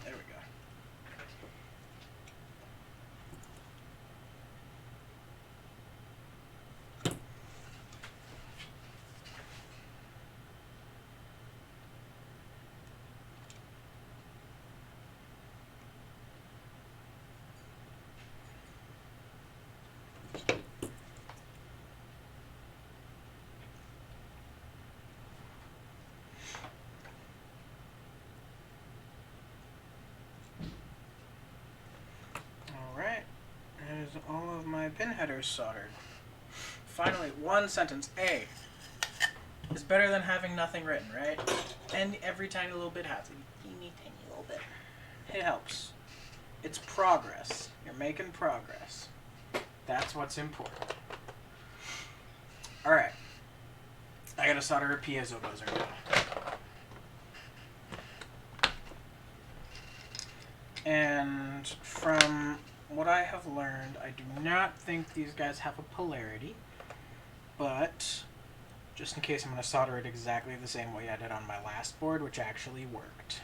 A: There we go. Alright, there's all of my pin headers soldered. Finally, one sentence. A is better than having nothing written, right? And every tiny little bit has a teeny tiny little bit. It helps. It's progress. You're making progress. That's what's important. Alright. I gotta solder a piezo buzzer now. And from what I have learned, I do not think these guys have a polarity. But just in case, I'm going to solder it exactly the same way I did on my last board, which actually worked.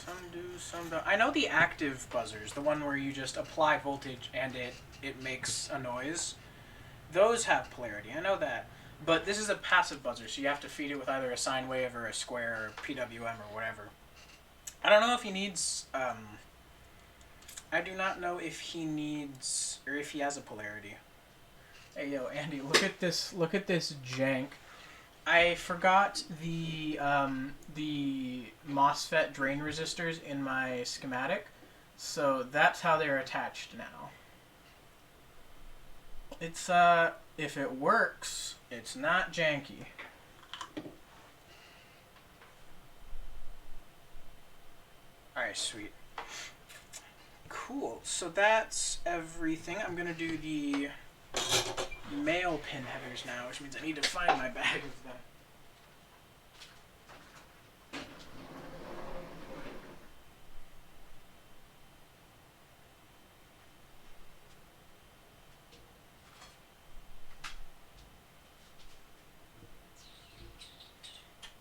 A: Some do, some don't. I know the active buzzers, the one where you just apply voltage and it makes a noise. Those have polarity. I know that. But this is a passive buzzer, so you have to feed it with either a sine wave or a square or PWM or whatever. I don't know if he needs... I do not know if he needs... or if he has a polarity. Hey, yo, Andy, look at this jank. I forgot the MOSFET drain resistors in my schematic, so that's how they're attached now. It's, if it works, it's not janky. Alright, sweet. Cool, so that's everything. I'm gonna do the male pin headers now, which means I need to find my bag of them.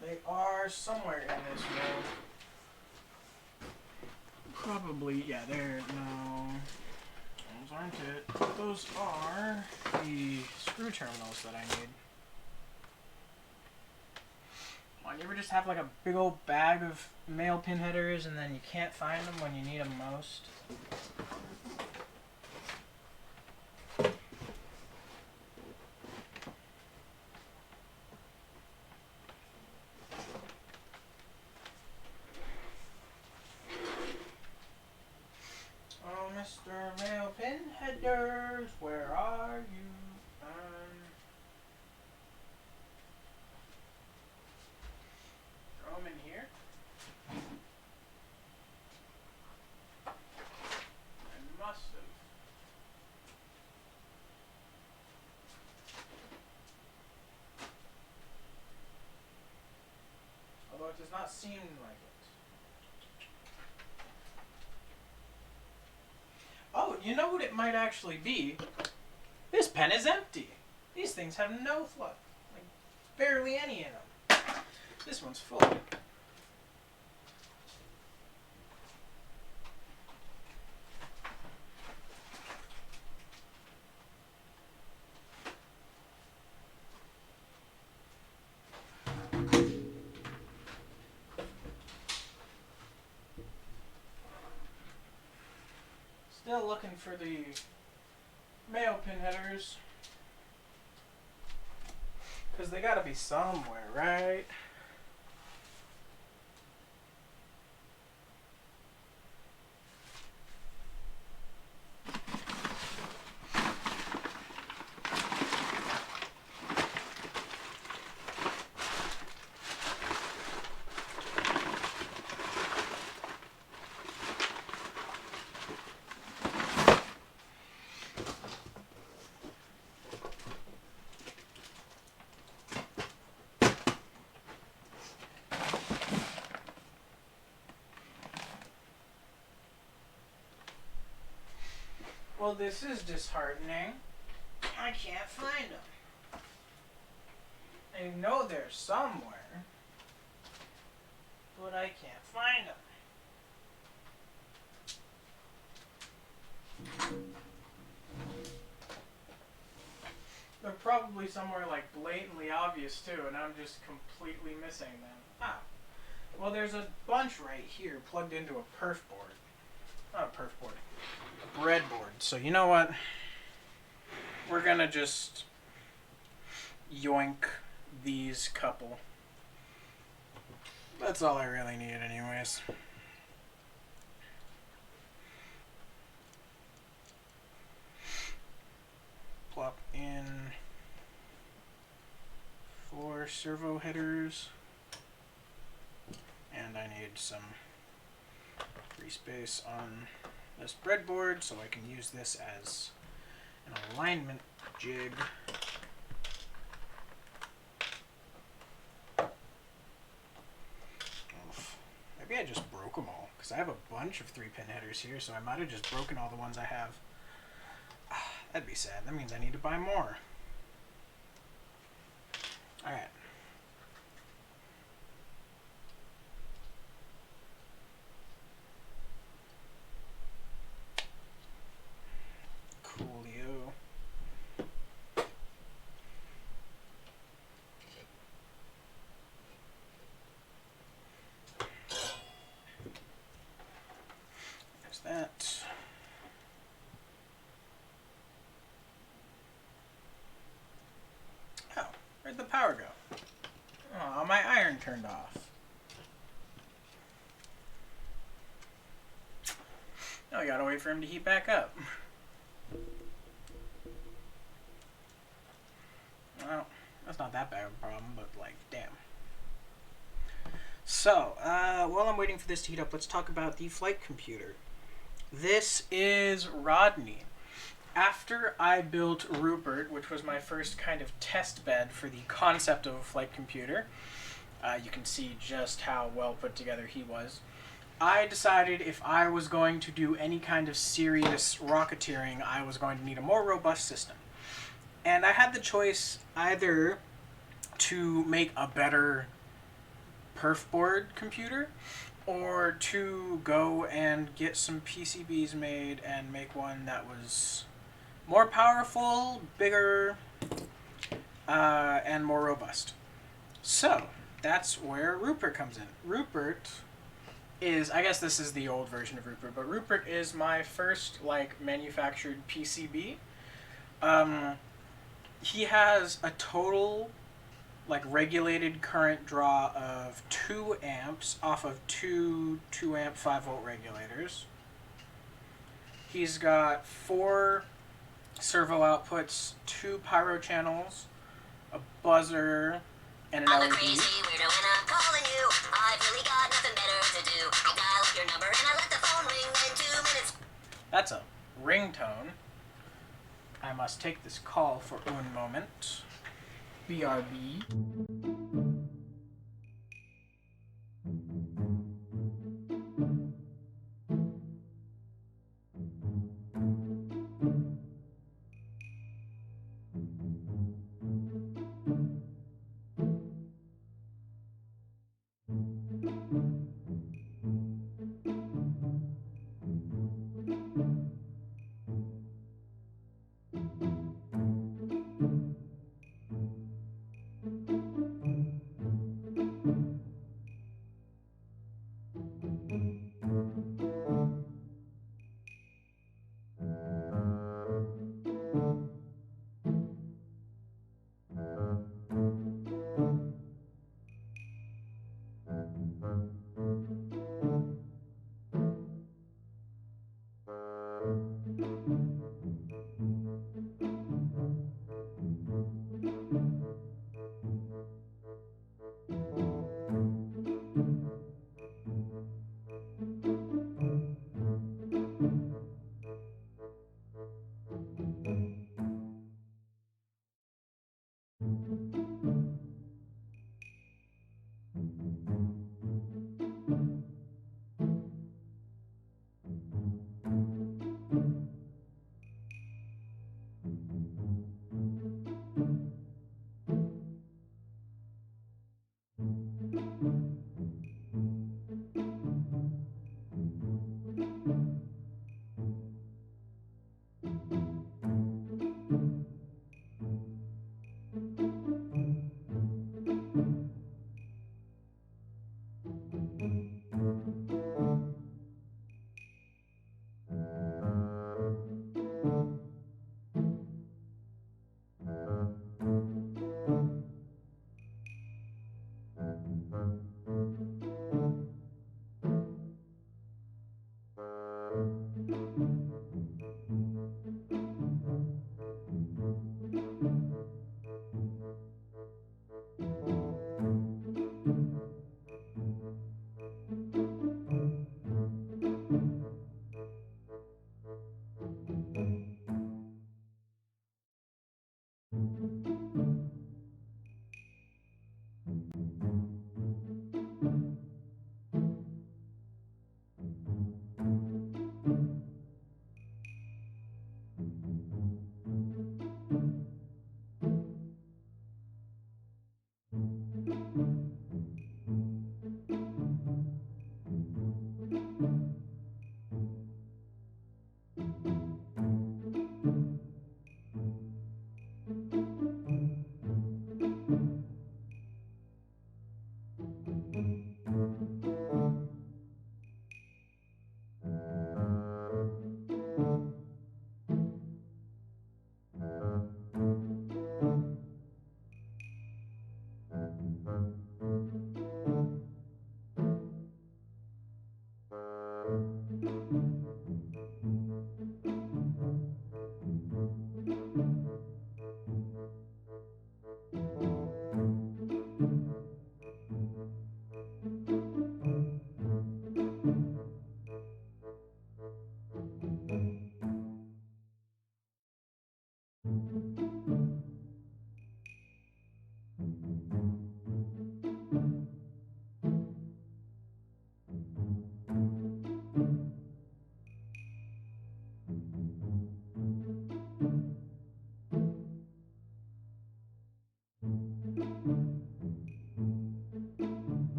A: They are somewhere in this room. Probably, yeah, no. Those aren't it. Those are the screw terminals that I need. Come on, you ever just have like a big old bag of male pin headers and then you can't find them when you need them most? Mr. Male Pin Headers, where are you? Throw them in here. I must have. Although it does not seem like it. Oh, you know what it might actually be? This pen is empty. These things have no fluff. Like, barely any in them. This one's full. Still looking for the male pin headers. Because they gotta be somewhere, right? Well, this is disheartening. I can't find them. I know they're somewhere, but I can't find them. They're probably somewhere like blatantly obvious too, and I'm just completely missing them. Ah, Well, there's a bunch right here plugged into a perf board. Not a perf board. A breadboard. So you know what? We're gonna just yoink these couple. That's all I really need anyways. Plop in 4 servo headers. And I need some free space on this breadboard so I can use this as an alignment jig. Oof. Maybe I just broke them all because I have a bunch of 3-pin headers here, so I might have just broken all the ones I have. That'd be sad. That means I need to buy more. Alright. Coolio. There's that. Oh, where'd the power go? Oh, my iron turned off. Now I gotta wait for him to heat back up. Well, that's not that bad of a problem, but like, damn. So, while I'm waiting for this to heat up, let's talk about the flight computer. This is Rodney. After I built Rupert, which was my first kind of test bed for the concept of a flight computer, you can see just how well put together he was. I decided if I was going to do any kind of serious rocketeering, I was going to need a more robust system. And I had the choice either to make a better perf board computer or to go and get some PCBs made and make one that was more powerful, bigger, and more robust. So that's where Rupert comes in. Rupert is, I guess this is the old version of Rupert, but Rupert is my first like manufactured PCB. He has a total like regulated current draw of 2 amps off of two 2 amp 5 volt regulators. He's got 4 servo outputs, 2 pyro channels, a buzzer, and an LED.
C: I'm a crazy weirdo and I'm calling you. I've really got nothing better to do. I dial up your number and I let the phone ring in 2 minutes.
A: That's a ringtone. I must take this call for un moment. BRB.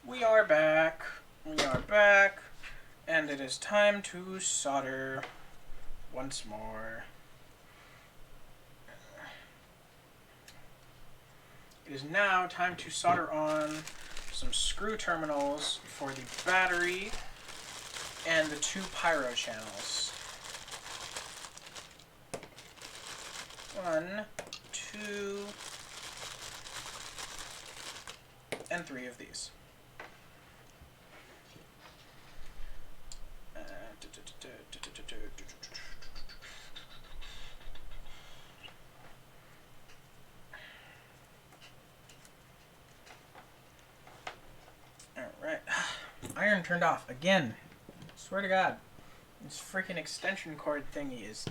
A: We are back. We are back. And it is time to solder once more. It is now time to solder on some screw terminals for the battery and the 2 pyro channels. 1, 2, and 3 of these. Alright. Iron turned off again. Swear to God. This freaking extension cord thingy is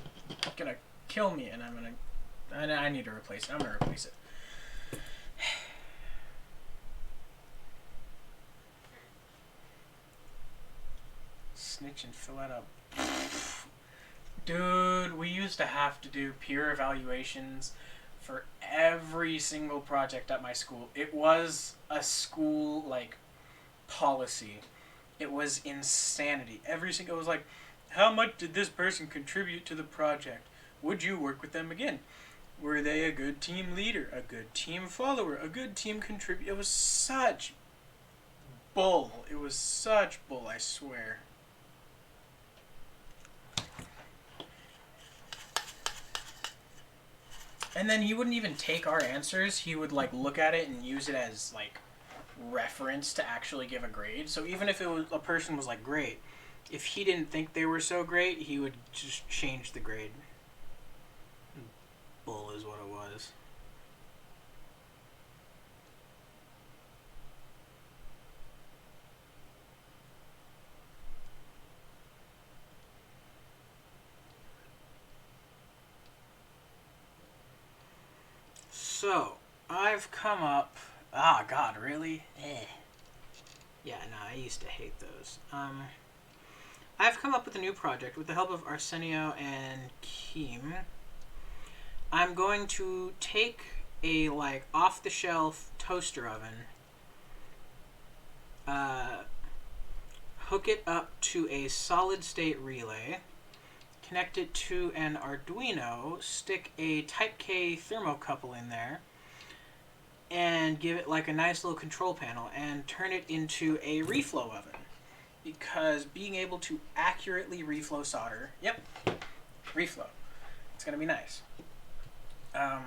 A: gonna kill me, and I need to replace it. I'm gonna replace it. Snitch and fill that up. Dude, we used to have to do peer evaluations for every every single project at my school. It was a school, like, policy. It was insanity. Every single, it was like, how much did this person contribute to the project? Would you work with them again? Were they a good team leader, a good team follower, a good team contributor? It was such bull. It was such bull, I swear. And then he wouldn't even take our answers. He would, like, look at it and use it as, like, reference to actually give a grade. So even if it was a person was like great, if he didn't think they were so great, he would just change the grade. Bull is what it was. So, I've come up... Ah, God, really? Yeah, no, I used to hate those. I've come up with a new project with the help of Arsenio and Keem. I'm going to take a, like, off-the-shelf toaster oven, hook it up to a solid-state relay, connect it to an Arduino, stick a Type K thermocouple in there, and give it like a nice little control panel and turn it into a reflow oven. Because being able to accurately reflow solder, yep, reflow, it's going to be nice. I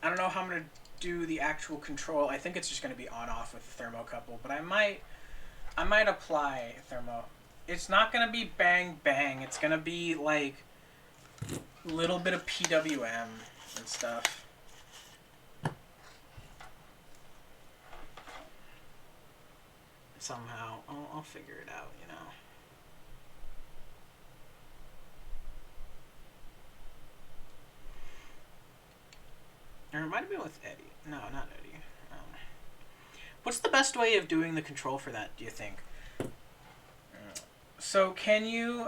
A: don't know how I'm going to do the actual control. I think it's just going to be on-off with the thermocouple, but I might apply thermo. It's not going to be bang bang. It's going to be like a little bit of PWM and stuff. Somehow, I'll figure it out, you know. Or it might have been with Eddie. No, not Eddie. What's the best way of doing the control for that, do you think? So can you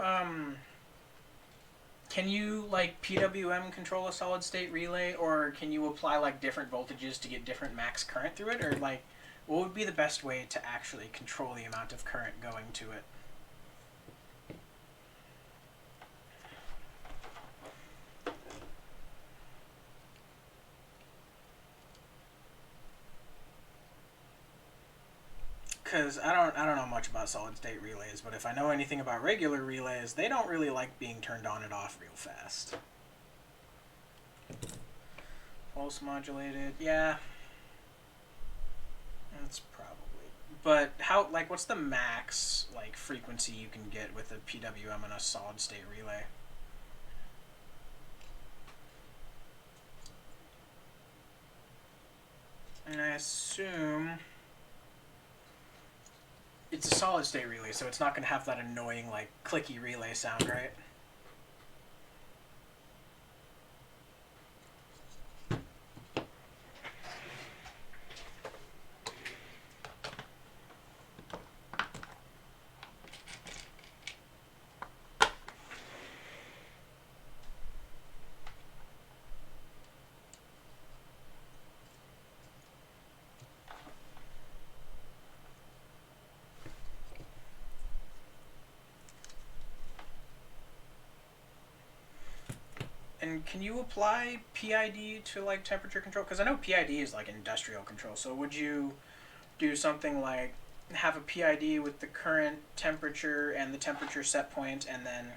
A: like PWM control a solid state relay, or can you apply like different voltages to get different max current through it, or like what would be the best way to actually control the amount of current going to it? Because I don't know much about solid state relays, but if I know anything about regular relays, they don't really like being turned on and off real fast. Pulse modulated, yeah. That's probably. But how, like, what's the max, like, frequency you can get with a PWM and a solid state relay? And I assume it's a solid state relay, so it's not going to have that annoying, like, clicky relay sound, right? And can you apply PID to, like, temperature control? Because I know PID is, like, industrial control. So would you do something like have a PID with the current temperature and the temperature set point, and then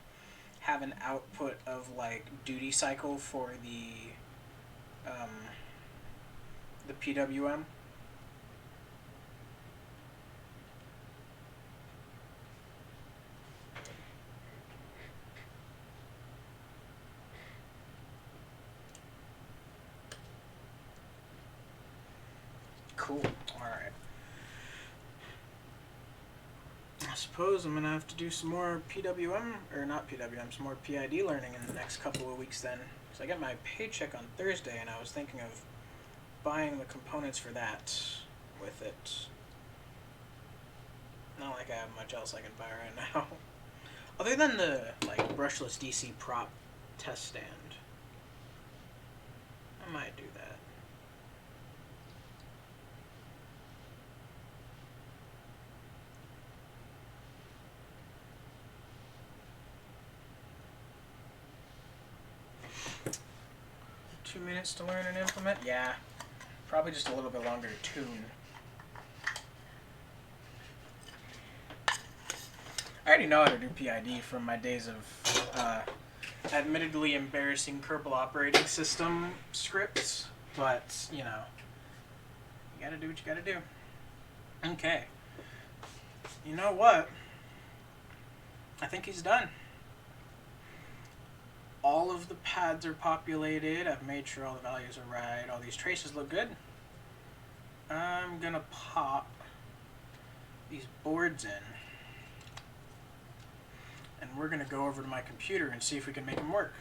A: have an output of, like, duty cycle for the PWM? Cool. Alright. I suppose I'm going to have to do some more PWM, or not PWM, some more PID learning in the next couple of weeks then. So I got my paycheck on Thursday, and I was thinking of buying the components for that with it. Not like I have much else I can buy right now. Other than the, like, brushless DC prop test stand. I might do that. 2 minutes to learn and implement? Yeah. Probably just a little bit longer to tune. I already know how to do PID from my days of admittedly embarrassing Kerbal operating system scripts, but, you know, you gotta do what you gotta do. Okay. You know what? I think he's done. All of the pads are populated. I've made sure all the values are right. All these traces look good. I'm gonna pop these boards in. And we're gonna go over to my computer and see if we can make them work.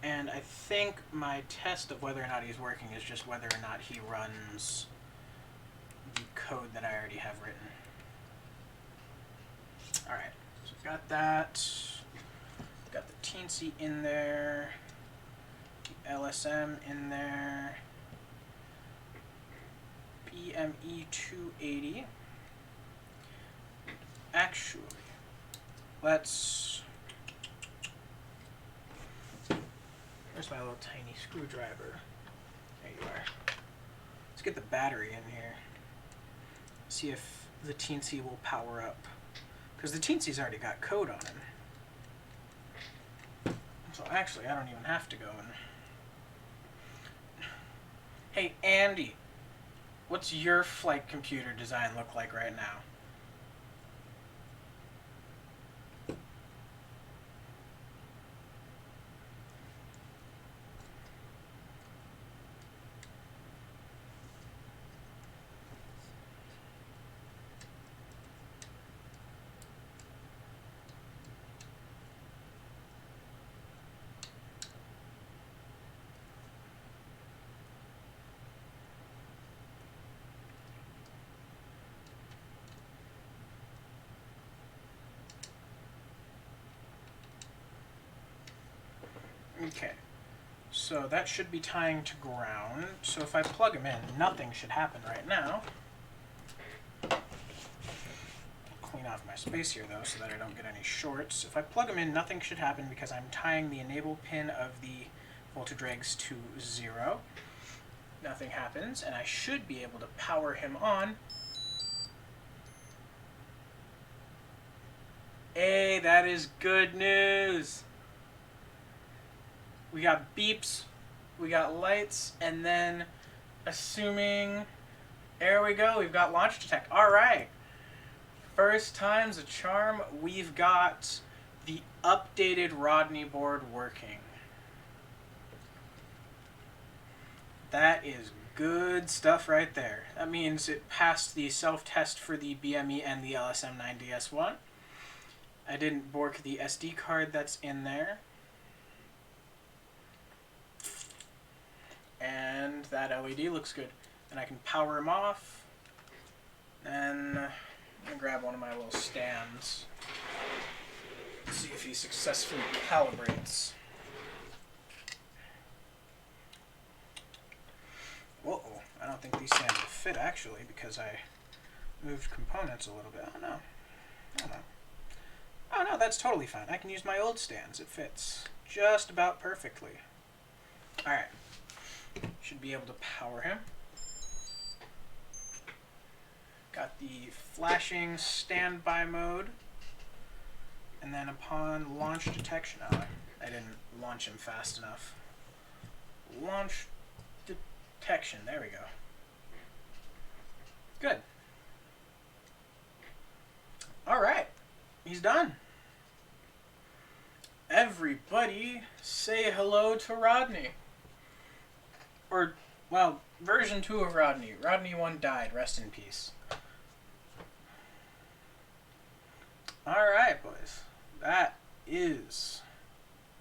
A: And I think my test of whether or not he's working is just whether or not he runs the code that I already have written. Alright, so got that. Got the teensy in there. The LSM in there. BME 280. Actually, let's... Where's my little tiny screwdriver? There you are. Let's get the battery in here. See if the teensy will power up. Because the teensy's already got code on him. So actually, I don't even have to go and... Hey, Andy. What's your flight computer design look like right now? Okay, so that should be tying to ground. So if I plug them in, nothing should happen right now. Clean off my space here though so that I don't get any shorts. If I plug them in, nothing should happen because I'm tying the enable pin of the voltage regs to 0. Nothing happens, and I should be able to power him on. Hey, that is good news! We got beeps, we got lights, and then, assuming, there we go, we've got launch detect. All right, first time's a charm. We've got the updated Rodney board working. That is good stuff right there. That means it passed the self-test for the BME and the LSM9DS1. I didn't bork the SD card that's in there. And that LED looks good. And I can power him off. And I'm going to grab one of my little stands. See if he successfully calibrates. Whoa, I don't think these stands will fit actually because I moved components a little bit. Oh no. Oh no. Oh no, that's totally fine. I can use my old stands. It fits just about perfectly. Alright. Should be able to power him. Got the flashing standby mode. And then upon launch detection, oh, I didn't launch him fast enough. Launch detection, there we go. Good. Alright, he's done. Everybody say hello to Rodney. Or, well, version 2 of Rodney. Rodney 1 died. Rest in peace. Alright, boys. That is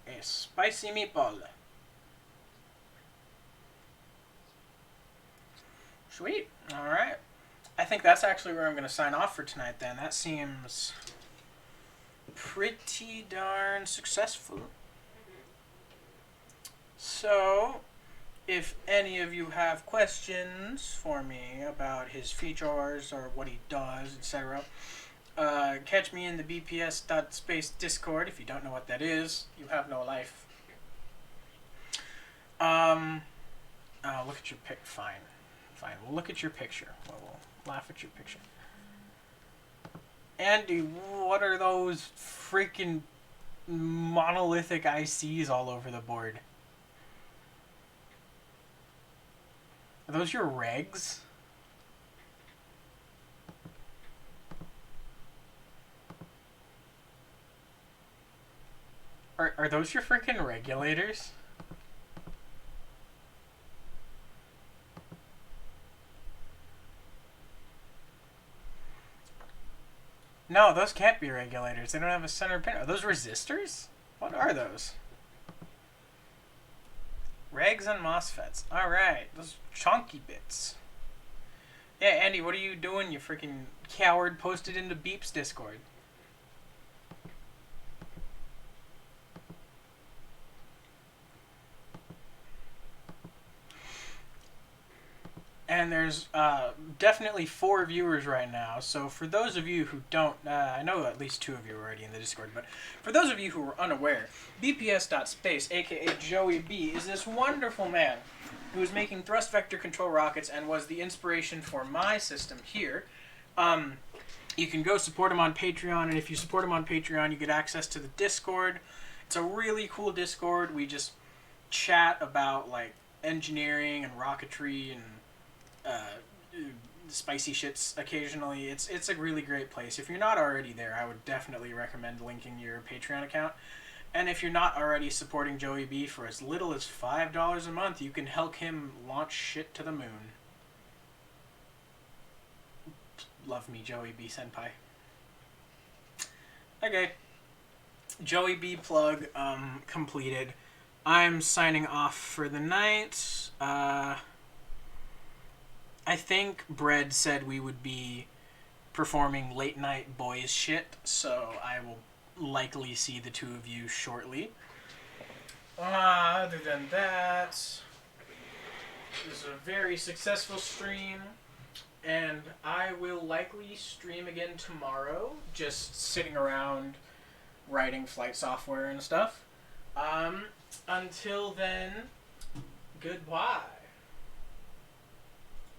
A: a spicy meatball. Sweet. Alright. I think that's actually where I'm going to sign off for tonight then. That seems pretty darn successful. So... if any of you have questions for me about his features or what he does, etc., catch me in the bps.space Discord. If you don't know what that is, you have no life. Look at your pic. Fine. We'll look at your picture. We'll laugh at your picture. Andy, what are those freaking monolithic ICs all over the board? Are those your regs? Are those your freaking regulators? No, those can't be regulators. They don't have a center pin. Are those resistors? What are those? Regs and MOSFETs. Alright, those chunky bits. Yeah, Andy, what are you doing, you freaking coward? Posted into Beep's Discord. And there's definitely 4 viewers right now. So for those of you who don't, I know at least 2 of you are already in the Discord, but for those of you who are unaware, bps.space, aka Joey B, is this wonderful man who is making thrust vector control rockets and was the inspiration for my system here. You can go support him on Patreon, and if you support him on Patreon, you get access to the Discord. It's a really cool Discord. We just chat about like engineering and rocketry and spicy shits occasionally. It's a really great place. If you're not already there, I would definitely recommend linking your Patreon account. And if you're not already supporting Joey B for as little as $5 a month, you can help him launch shit to the moon. Love me, Joey B senpai. Okay. Joey B plug completed. I'm signing off for the night. I think Bread said we would be performing late night boys shit, so I will likely see the 2 of you shortly. Other than that, this is a very successful stream, and I will likely stream again tomorrow, just sitting around writing flight software and stuff. Until then, goodbye.